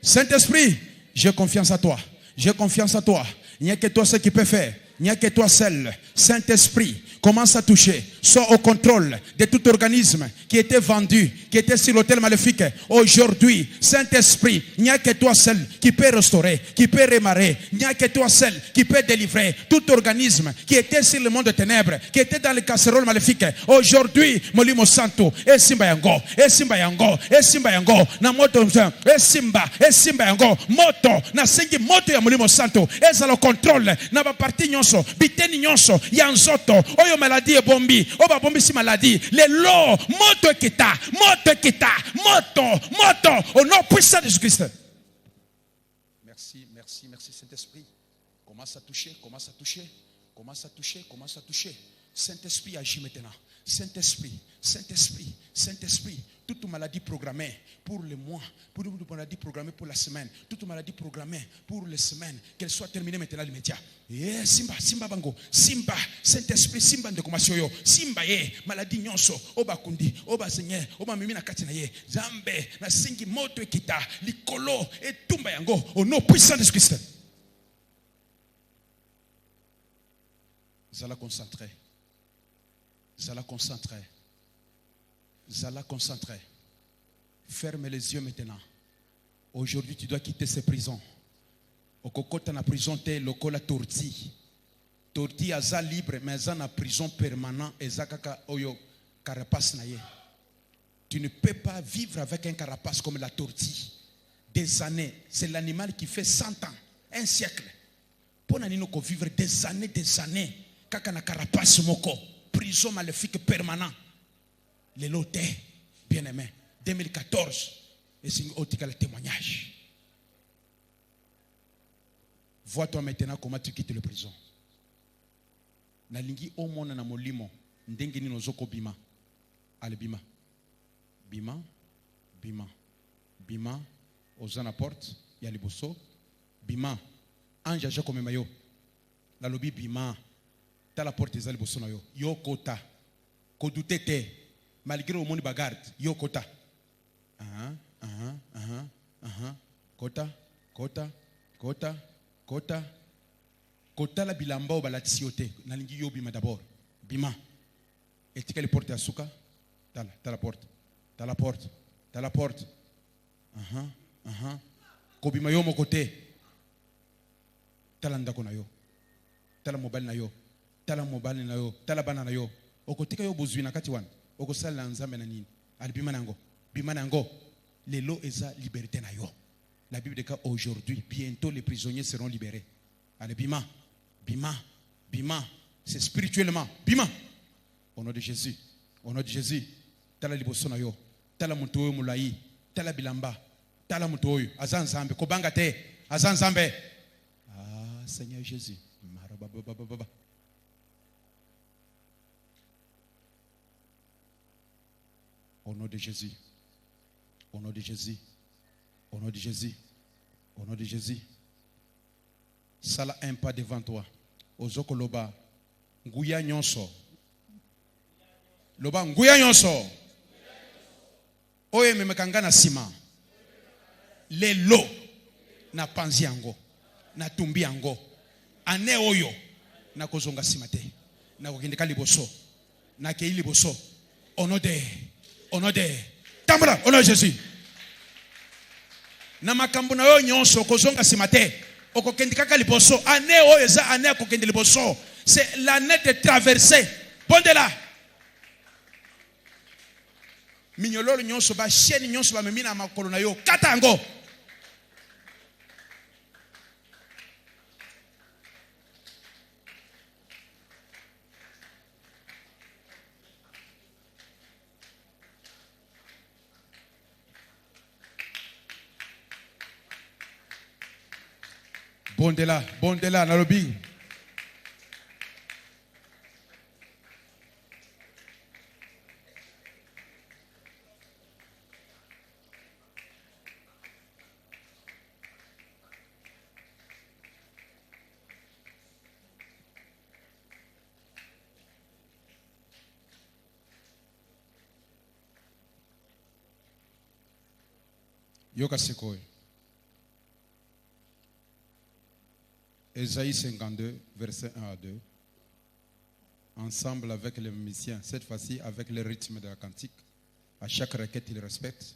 Saint-Esprit. J'ai confiance à toi. Il n'y a que toi ce qui peut faire. Il n'y a que toi seul. Saint-Esprit, commence à toucher. Sois au contrôle de tout organisme qui était vendu, qui était sur l'autel maléfique. Aujourd'hui, Saint-Esprit, il n'y a que toi seul qui peut restaurer, qui peut redémarrer. Il n'y a que toi seul qui peut délivrer tout organisme qui était sur le monde de ténèbres, qui était dans les casseroles maléfiques. Aujourd'hui, Molimo Santo, Simba yango, na moto, Simba yango, moto, na sengi moto ya Molimo Santo, eza le contrôle, na ba parti nyonso, biteni nyonso, ya nzoto, oyo maladie e bombi, oba bombi si maladie, le lo, moto ekita, au nom puissant de Jésus-Christ. Merci Saint-Esprit. Commence à toucher. Saint-Esprit agit maintenant. Saint-Esprit, toute maladie programmée pour le mois, toute maladie programmée pour la semaine, toute maladie programmée pour les semaines, qu'elle soit terminée maintenant l'immédiat. Simba bango, Simba, Saint-Esprit, Simba de Komasioyo, Simba maladie nyonso, oba kundi, oba zenye, oba mimi na kati na ye, Zambe, na singi moto ekita, likolo, et tumba yango, au nom puissant de Christ. Zala concentré. Ferme les yeux maintenant. Aujourd'hui, tu dois quitter ces prisons. Okokota na prison te lokola torti. Torti aza libre, mais aza na prison permanent. Ezakaka oyo carapace na ye. Tu ne peux pas vivre avec un carapace comme la tortille. Des années. C'est l'animal qui fait 100 ans. Un siècle. Pour nino ko vivre des années. Kaka na carapace moko. Prison maléfique permanent. Les lotés, bien aimé. 2014. Et c'est le témoignage. Vois-toi maintenant comment tu quittes la prison. Nalingi omona na molimo. Ndenge nino zoko bima. Allez bima. Bima. Ozana porte. Ya liboso. Bima. Anja jako memayo. La lobby bima. Ta la porte ezali boso na yo. Yo kota. Kodutete. Malgré au monde bagarde. Yo kota. Kota la bilamba au balatisi yote. Nalingi yo bima d'abord. Bima. Et tu les portes à souka. T'as la porte. Kobima yo mo côté. T'as l'andako na yo. T'as la mobile na yo. T'as la bana na yo. Okotika yo bozui na kati wan. Okosala nzambe na nini. Albima nango. Bima nango. Lelo eza liberté na yo. La Bible dit qu'aujourd'hui, bientôt les prisonniers seront libérés. Allez, bima. C'est spirituellement. Bima. Au nom de Jésus. tala liboso na yo, tala mutu oyo mulai, tala bilamba, tala mutu oyo aza nzambe, kobanga te, aza nzambe. Ah, Seigneur Jésus. Au nom de Jésus. Au nom de Jésus. Au nom de Jésus. Au nom de Jésus. Sala un pas devant toi. Ozoko loba. Nguya nyonso. Loba nguya nyonso. Oye memekanga na sima. Lelo. Na panzi yango. Na tumbi yango. Ane oyo. Na kozonga sima te. Na kokendeka liboso. Na kei liboso. Au nom de. Au nom de. Tambra. Au nom de Jésus. Na makambo na yo nyonso kozonga sima te. Okokende kaka liboso. Ane oyo eza ane kokende liboso. C'est l'année de traverser. Bon de là. Minyololo nyonso ba chaîne nyonso ba memina makolo na yo. Kata ngo. Bon de là, dans le big. Yoka Sekoy. Ésaïe 52, verset 1 à 2. Ensemble avec les musiciens, cette fois-ci avec le rythme de la cantique. À chaque requête, il respecte.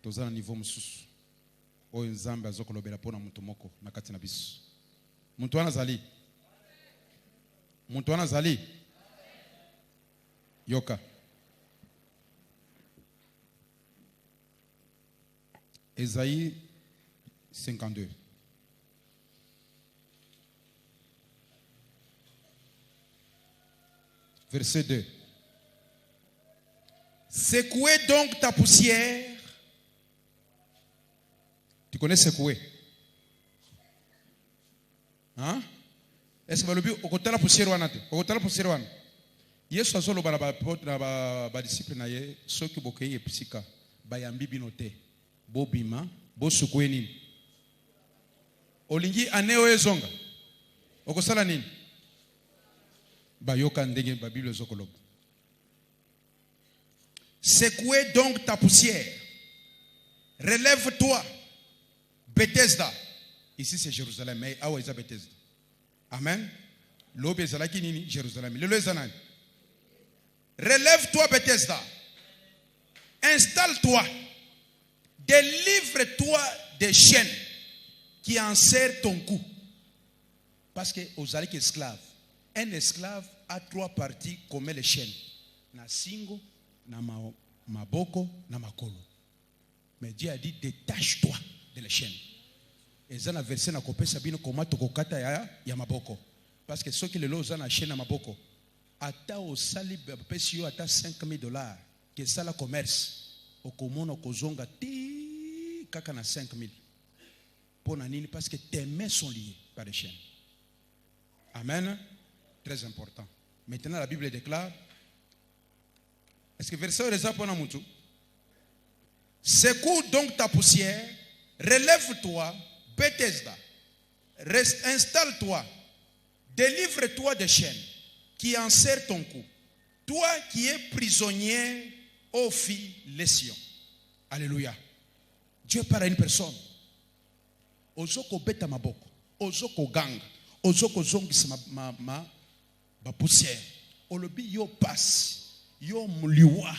Tous à niveau moussous. O nzambe azokolobela pona mutu moko na kati na biso. Muntu wana zali. Muntu wana zali. Yoka. Ésaïe 52. Verset 2. Secouez donc ta poussière. Tu connais secouer? Hein? Est-ce que tu connais la poussière? La poussière. Yesu azolo ba disciple na ye soki bokei epsika bayambi binote bobima bo secouer nini? Olingi aneo ezonga. Okosala nini? Bayoka ndenge ba Bible zokoloba. Secouez donc ta poussière. Relève-toi. Bethesda. Ici c'est Jérusalem, mais awa isa Bethesda. Amen. Lobe zalaki nini Jérusalem. Lelo zanani. Relève-toi Bethesda. Installe-toi. Délivre-toi des chaînes qui enserrent ton cou. Parce que aux alliés esclaves, un esclave a 3 parties comme les chaînes. Na singo, na maboko, na makolo. Mais Dieu a dit détache-toi de les chaînes. Et ça na verset na kopé sabino koma tokokata ya maboko. Parce que ceux qui le lozan na chaîne na maboko, ata au sali pesio ata $5,000 que ça la commerce. Okomono kozonga ti kaka na 5,000. Pour nini parce que tes mains sont liées par les chaînes. Amen. Très important. Maintenant la Bible déclare. Est-ce que verset est pour nous? Secoue donc ta poussière, relève-toi, Bethesda, installe-toi, délivre-toi des chaînes qui enserrent ton cou. Toi qui es prisonnier, ô fille les Sion. Alléluia. Dieu parle à une personne. Ozoko beta maboko, ozoko gang, ozoko zongis ma poussière. Olobi yo passe, yo muliwa,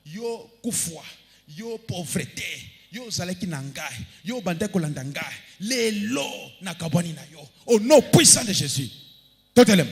yo kufwa, yo pauvreté, yo zaleki nangai, yo bandeko landangai, lelo nakabwani na yo. Au nom puissant de Jésus. Totelem.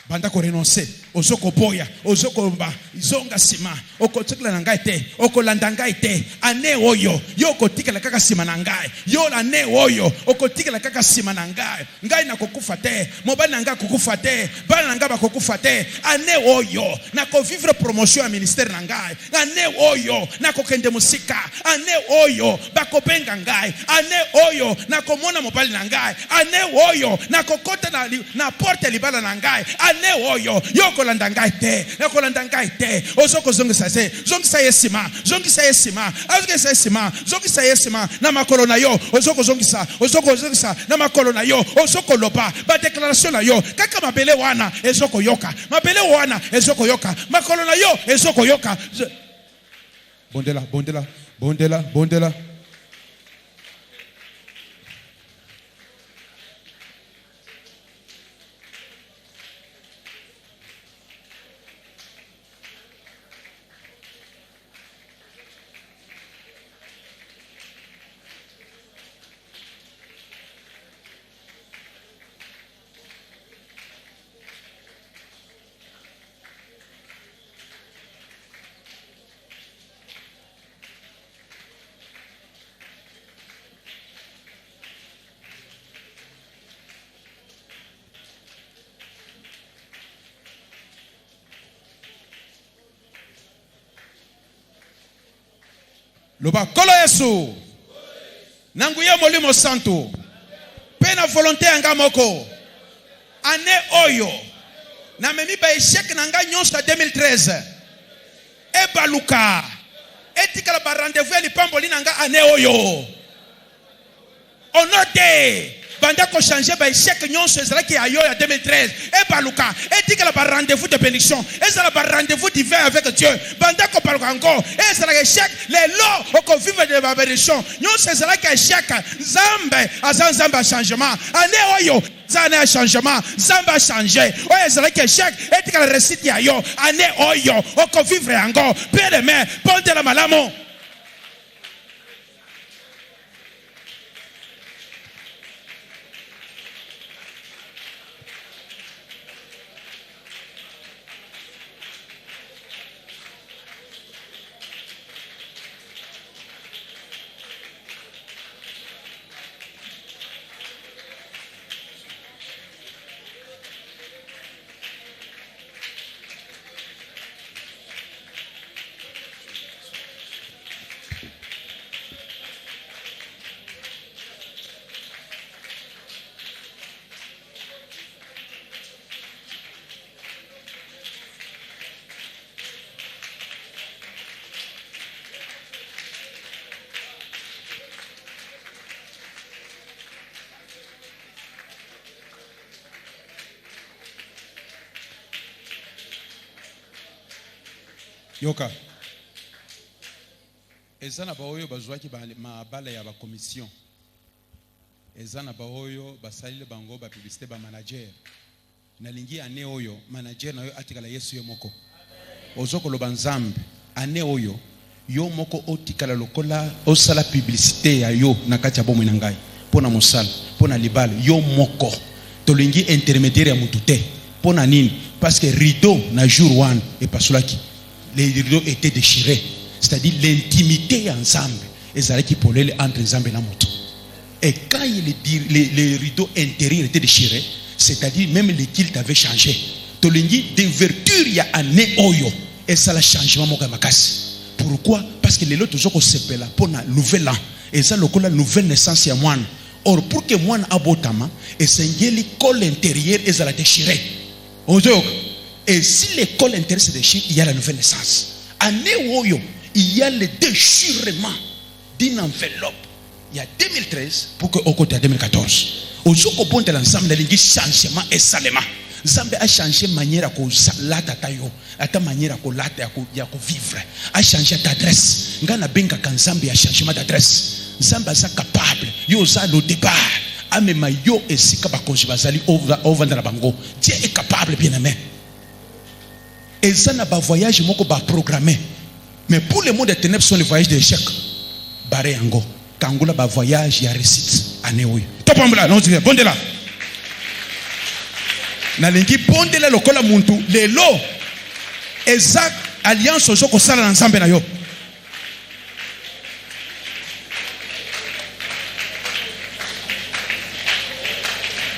Bandako renoncer. ozoko boya, ozoko ba, zonga sima, oko tikla nangai te, oko landangai te, ane oyo, yo oko tikla kaka sima nangai, yo ane oyo, oko tikla kaka sima nangai, ngai na kokufa te, mobali nanga kokufa te, bana nanga ba kokufa te, ane oyo, na ko vivre promotion à ministère nangai, ane oyo, na ko kende musika, ane oyo, ba ko benga ngai, ane oyo, na ko mona mobali nangai, ane oyo, na ko kota na porte libala nangai, ane oyo, yo kolanda ngai te, na kolanda ngai te, ozoko zongisa se, zongisa yesima, zongisa yesima, azongisa yesima, zongisa yesima, na makolo na yo, ozoko zongisa na makolo na yo, ozoko loba, ba déclaration na yo, kaka mabele wana ezoko yoka, mabele wana ezoko yoka, makolo na yo ezoko yoka. Bondela, bondela, bondela, bondela. Loba kolo Yesu nanguye molimo santo pena volonté anga moko ane oyo na memi ba échec nanga nyonso 2013 e baluka etikala ba rendez-vous li pamboli nanga ane oyo onote banda ko changer ba échec nyonso ezala ki ayo ya 2013 e baluka etikala ba rendez-vous de bénédiction ezala ba rendez-vous divin avec Dieu banda ko baluka encore ezala échec les lots ko vivre de ba bénédiction nyonso ezala ki échec Nzambe azanzamba changement ane oyo zana changement Nzamba changer oyo ezala ki échec etikala réussite ya yo ane oyo ko vivre encore bien demain ponte la malamo. Yoka ezana ba oyo bazwaki ba mabala ya ba commission ezana ba oyo basalile bango ba publicité ba manager na lingi ane oyo manager na yo atikala Yesu yo moko ozoko lo banzambe ane oyo yo moko otikala lokola osala publicité ya yo na kati ya bomo na ngai pona mosala pona libala yo moko to lingi intermédiaire ya mutu te pona nini parce que rideau na jour one et pasolaki les rideaux étaient déchirés, c'est-à-dire l'intimité ensemble et qui polele entre Nzambe na moto. Et quand les rideaux intérieurs étaient déchirés, c'est-à-dire même les kilts avaient changé. Tolingi d'ouverture il y a année oyo et ça la changement moka makasi. Pourquoi? Parce que les autres toujours qu'on s'appelle pour la nouvelle an et ça le la nouvelle naissance ya moine. Or pour que moine abotama et c'est l'école intérieure et ça la déchiré. Et si l'école intérieure se déchire, il y a la nouvelle naissance. Année oyo, il y a le déchirement d'une enveloppe. Il y a 2013 pour que au côté de 2014. Au jour où on est ensemble, il y a changement et salement. Nzambe a changé manière à lata tayo, ata manière à lata ya vivre. A changé d'adresse. Ngana benga kanzambe a changement d'adresse. Nzambe est capable. Yo za le départ. Amema yo esika ba konji bazali au vendre bango. Dieu est capable bien aimé. Et ça n'a pas voyage moko ba programmé. Mais pour le monde des ténèbres sont les voyages d'échec. Baré ango. Kangola ba voyage ya réussite année oyo. Topambla non dire bon de là. nalingi bondela lokola muntu lelo eza alliance ozo kosala na nzambe na yo.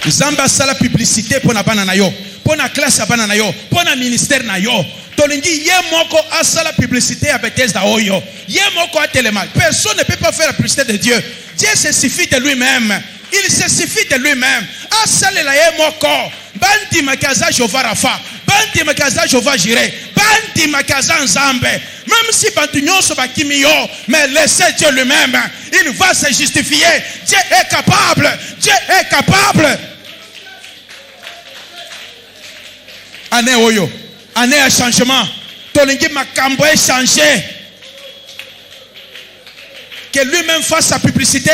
Nzambe asala publicité pour na bana na yo, pour na classe ya bana na yo, pour na ministère na yo. Tolingi ye moko asala publicité à Bethesda oyo. Ye moko a tellement. Personne ne peut pas faire la publicité de Dieu. Dieu se suffit de lui-même. Il se suffit de lui-même. Asala la ye moko. Bandi makaza Jova Rafa. Bandi makaza Jova Jireh. Bandi makaza Nzambe. Même si bantu nyonso bakimi yo, mais laissez Dieu lui-même. Il va se justifier. Dieu est capable. Dieu est capable. Année oyo. Année à changement. Tolingi makambo est changé. Que lui-même fasse sa publicité.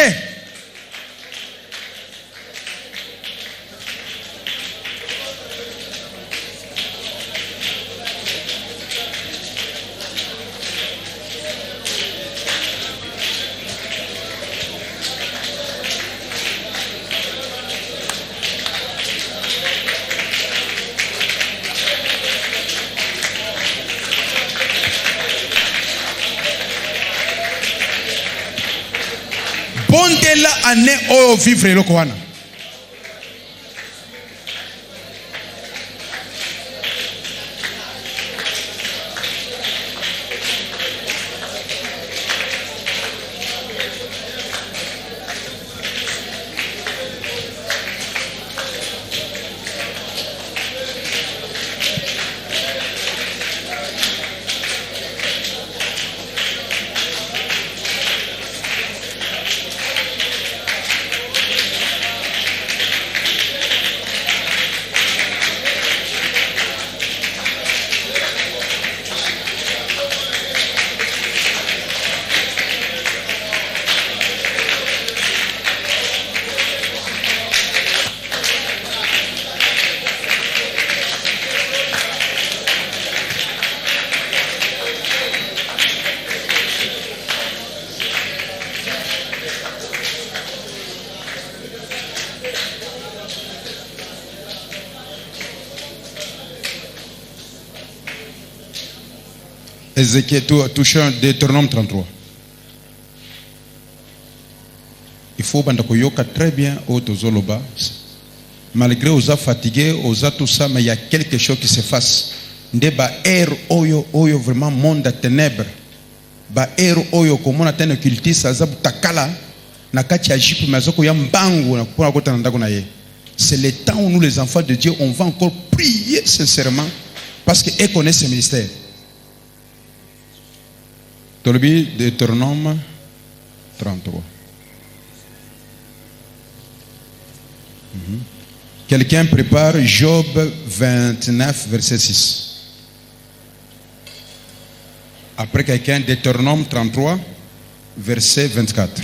Bondela année au vivre le koana. Ézéchiel touchant Deutéronome 33. Il faut bandakoyoka très bien au tozoloba. Malgré osa fatigué, osa tout ça, mais il y a quelque chose qui se fasse. Ndeba air oyo vraiment monde à ténèbres. Ba air oyo comme on atteint le cultis azabu takala na kati ya jipe mazoko ya mbangu na kwa kota ndako na ye. C'est le temps où nous les enfants de Dieu on va encore prier sincèrement parce que eux connaissent ce ministère. Tolobi Deutéronome 33. Quelqu'un prépare Job 29 verset 6. Après quelqu'un Deutéronome 33 verset 24.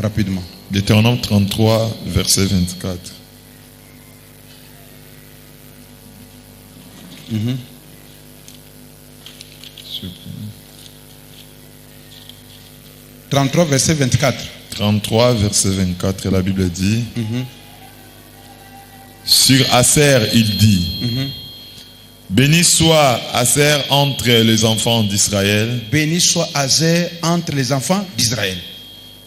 Rapidement. Deutéronome 33 verset 24. 33 verset 24. 33 verset 24, la Bible dit, sur Aser, il dit, béni soit Aser entre les enfants d'Israël. Béni soit Aser entre les enfants d'Israël.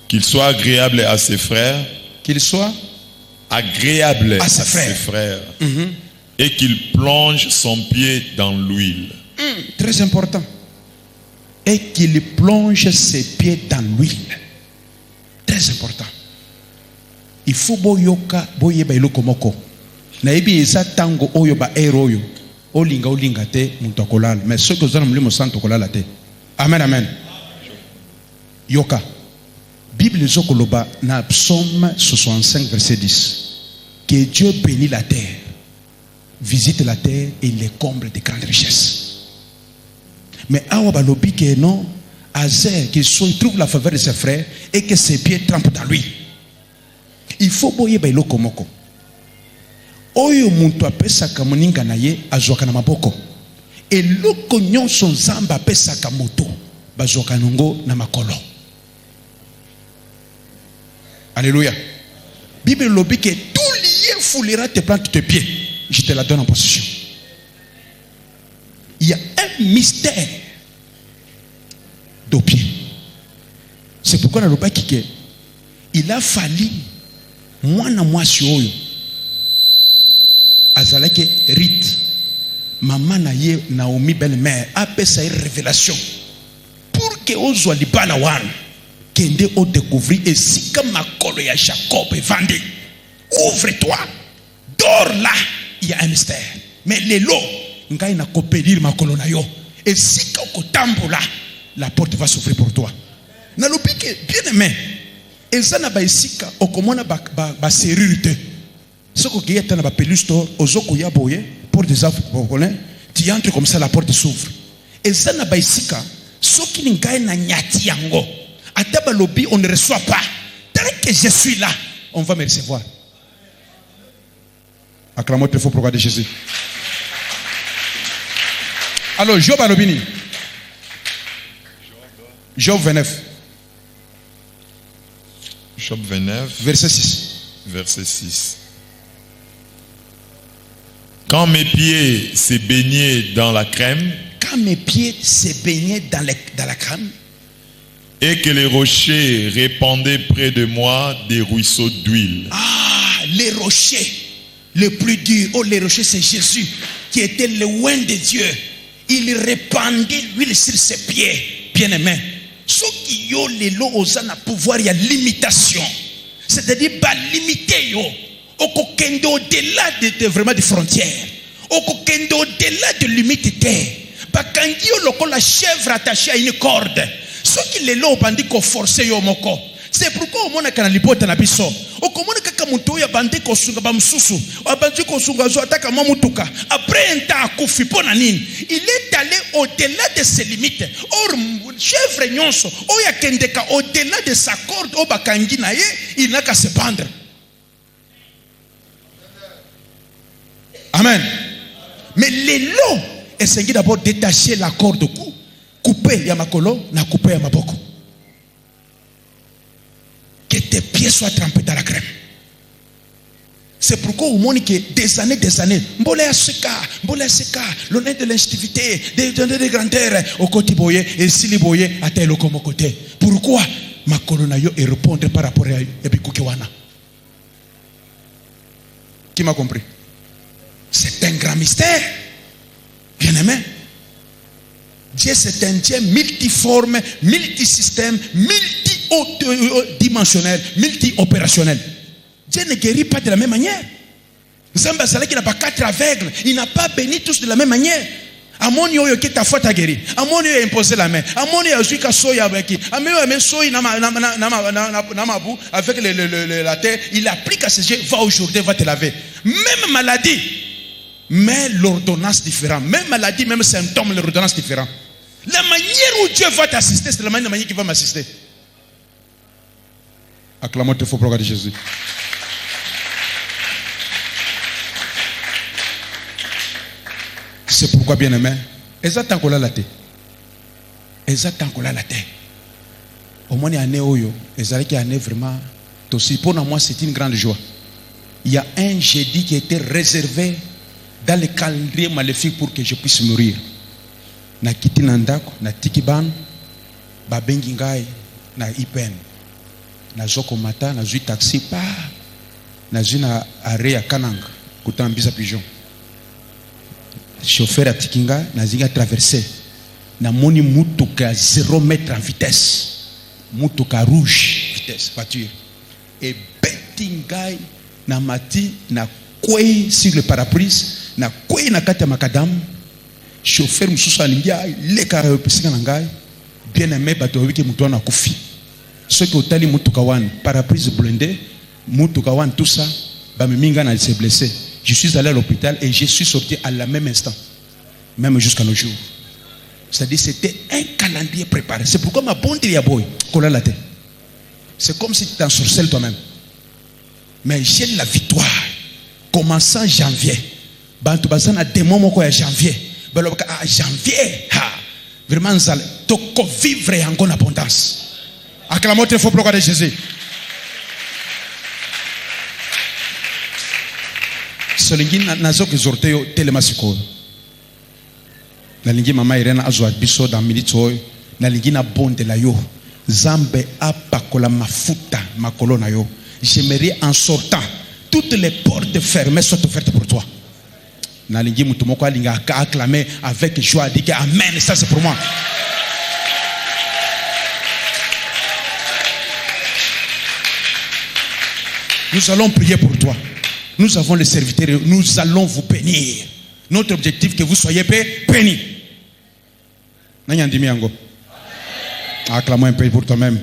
Qu'il soit agréable à ses frères. Qu'il soit agréable à ses frères. Et qu'il plonge son pied dans l'huile. Très important. Et qu'il plonge ses pieds dans l'huile. Très important. Il faut boyoka boyeba iloko moko. Na ebi esa tango oyo ba eroyo. Olinga te muntu akolala. Mais ceux qui ont mulimo santo kolala te. Amen amen. Yoka. Bible zokoloba na Psaume 65 verset 10. Que Dieu bénit la terre. Visite la terre et les comble de grandes richesses. Mais awa balobi que non, Azer qu'il trouve la faveur de ses frères et que ses pieds trempent dans lui. Il faut boye bailo komoko. Oyo muntu apesaka moninga na ye azwaka na maboko. Eloko nyonso nzamba apesaka moto bazwaka nango na makolo. Alléluia. Bible lobi que tout lien foulera tes plantes, tes pieds, je te la donne en possession. Il y a un mystère d'au pied. C'est pourquoi il a fallu moi si oyo azalaki rite maman na ye Naomi belle-mère apesa une révélation pour que ozwa libala wana kende o découvrir et si comme makolo ya Jacob evandi ouvre-toi dors là, il y a un mystère mais lelo ngai na kopelir makolo na yo et si ko tambola la porte va s'ouvrir pour toi na lobike bien aimé et ça na ba isika okomona ba serrure te soko ki yeta na ba peluche store ozoko ya boye porte des Africains tu entres comme ça la porte s'ouvre et ça na ba isika soki ngai na nyati yango ata ba lobby on ne reçoit pas tant que je suis là on va me recevoir. Acclamons très fort pour regarder Jésus. Alors Job alobini Job 29 Job 29, verset 6. Verset 6. Quand mes pieds se baignaient dans la crème, Quand mes pieds se baignaient dans la crème, et que les rochers répandaient près de moi des ruisseaux d'huile. les rochers les plus durs, les rochers c'est Jésus qui était le loin de Dieu. Il répandait l'huile sur ses pieds, bien aimé. Ceux qui ont les lots aux na pouvoir, il y a limitation. C'est-à-dire, limiter yo. Okokende au-delà de vraiment des frontières. Okokende au-delà de limite terre. Bakangi yo loko la chèvre attachée à une corde. Ceux qui les lots bandi ko forcer yo moko. C'est pourquoi au monde kana libota na biso. Okomona kaka muto ya bandi ko sunga ba msusu. Abandi ko sunga zo ataka mamutuka. Après un temps akufi pona nini. Il est allé au-delà de ses limites. Or chèvre nyonso oya kendeka au-delà de sa corde o bakangi na ye, il n'a qu'à se pendre. Amen. Mais les lots essayent d'abord détacher la corde au cou, couper yamakolo, na couper yamaboko. Que tes pieds soient trempés dans la crème. C'est pourquoi au monde que des années, mbolé seka, l'honneur de l'institutivité, de grandeur, au côté boye, et si les boye, à tel comme au côté. Pourquoi ma colonayo et répondre par rapport à Ebikukiwana? Qui m'a compris? C'est un grand mystère. Bien aimé. Dieu c'est un Dieu multiforme, multisystème, multidimensionnel, multi-opérationnel. Dieu ne guérit pas de la même manière. Zamba Salaki n'a pas 4 aveugles. Il n'a pas béni tous de la même manière. Amonio yo qui ta foi t'a guéri. Amonio a imposé la main. Amonio a suika soya avec. Amonio a mis soya namabu avec la terre. Il applique à ses yeux. Va aujourd'hui, va te laver. Même maladie. Mais l'ordonnance différente. Même maladie, même symptôme, l'ordonnance différente. La manière où Dieu va t'assister, c'est la manière qui va m'assister. Acclamons tes faux progrès de Jésus. C'est pourquoi, bien aimé, exactement qu'on a la tête. Exactement qu'on a la tête. Au moins, il y a une année, il y a une année vraiment. Aussi, pour moi, c'est une grande joie. Il y a un jeudi qui a été réservé dans le calendrier maléfique pour que je puisse mourir. Na kiti nandako, na tikiban, ba bengi ngai, na ipen. Na zoko mata, na zui taxi pa, na zui na arrêt à Kananga, kutambisa pigeon. Chauffeur à tikinga, na zinga traversé. Na moni mutuka 0 mètre en vitesse. Mutuka rouge, vitesse, voiture. Et bettingai, na mati, na kwe sur le parapluie, na kwe na kati ya makadam. Chauffeur mususu alingia leka pesika nangai bien aimé bato wiki mutu na kufi ceux qui otali mutuka wan parapluie blindé mutuka wan tout ça ba minga na s'est blessé. Je suis allé à l'hôpital et je suis sorti à la même instant, même jusqu'à nos jours. C'est-à-dire c'était un calendrier préparé. C'est pourquoi ma bonne ya boy kola la tête. C'est comme si tu t'ensorcelles toi-même. Mais j'ai la victoire. Commençant janvier, bantu basana démon moko ya janvier. Janvier, vraiment, toko vivre en abondance. Acclamons très fort pour le Jésus. solingi nazo exhorter yo telema sikoyo. Nalingi mama Irena azwa biso dans minute oyo. Nalingi na bonde la yo. Zambe apakola mafuta makolo na yo. J'aimerais en sortant toutes les portes fermées soient ouvertes pour toi. Nalingi mutumoko alinga acclamer avec joie, dit que amen, ça c'est pour moi. Nous allons prier pour toi. Nous avons les serviteurs, nous allons vous bénir. Notre objectif que vous soyez bénis. Acclame un peu pour toi-même.